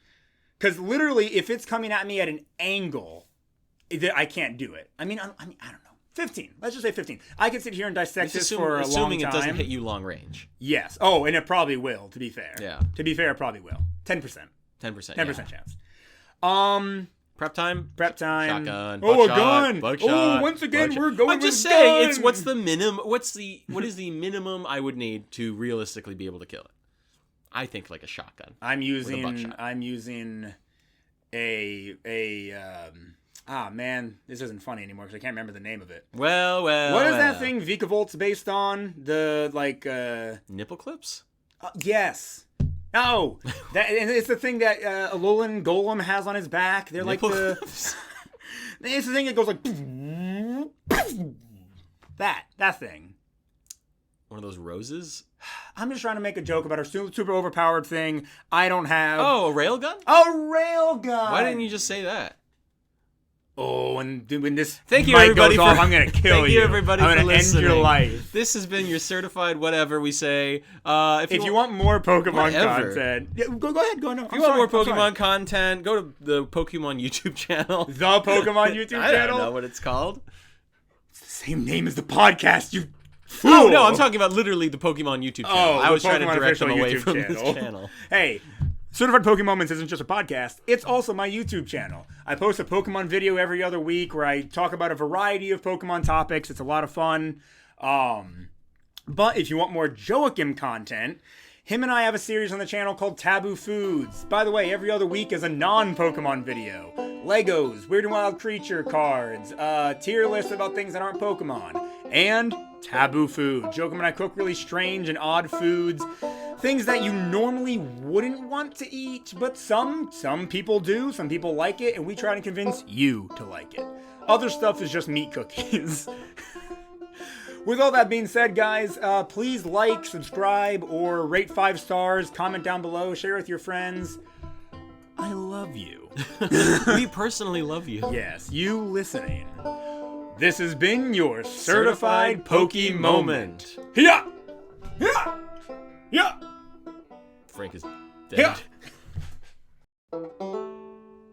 Because literally, if it's coming at me at an angle, I can't do it. I mean, I don't know. 15. Let's just say 15. I can sit here and dissect this for a long time. Assuming it doesn't hit you long range. Yes. Oh, and it probably will, to be fair. Yeah. To be fair, it probably will. 10%. 10% chance. Prep time. Shotgun. Oh, a gun. Buckshot, oh, once again, we're going I'm just with saying, gun. it's what is the minimum I would need to realistically be able to kill it? I think like a shotgun. I'm using man, this isn't funny anymore because I can't remember the name of it. Well. What is that thing Vikavolt's based on? The nipple clips? Yes. No, and it's the thing that Alolan Golem has on his back. They're nipple like clips? It's the thing that goes like that thing. One of those roses? I'm just trying to make a joke about our super overpowered thing. I don't have. Oh, a railgun? A railgun. Why didn't you just say that? Oh, and when this thank you mic everybody goes for, off, I'm gonna kill thank you everybody I'm for gonna listening. end your life. This has been your certified whatever we say. If you want more Pokemon whatever. content, go ahead. Go no. If you want more Pokemon content, go to the Pokemon YouTube channel. The Pokemon YouTube channel. I don't know what it's called. It's the same name as the podcast. You fool. Oh no, I'm talking about literally the Pokemon YouTube channel. I was trying to direct them away from this channel. Hey. Certified Pokemon Moments isn't just a podcast, it's also my YouTube channel. I post a Pokemon video every other week where I talk about a variety of Pokemon topics. It's a lot of fun. But if you want more Joachim content, him and I have a series on the channel called Taboo Foods. By the way, every other week is a non-Pokemon video. Legos, Weird and Wild Creature cards, tier list about things that aren't Pokemon, and Taboo Food. Joachim and I cook really strange and odd foods. Things that you normally wouldn't want to eat, but some people do, some people like it, and we try to convince you to like it. Other stuff is just meat cookies. With all that being said, guys, please like, subscribe, or rate 5 stars, comment down below, share with your friends. I love you. We personally love you. Yes, you listening. This has been your Certified Poke Moment. Yeah! Yeah! Yeah! Frank is dead. Yeah.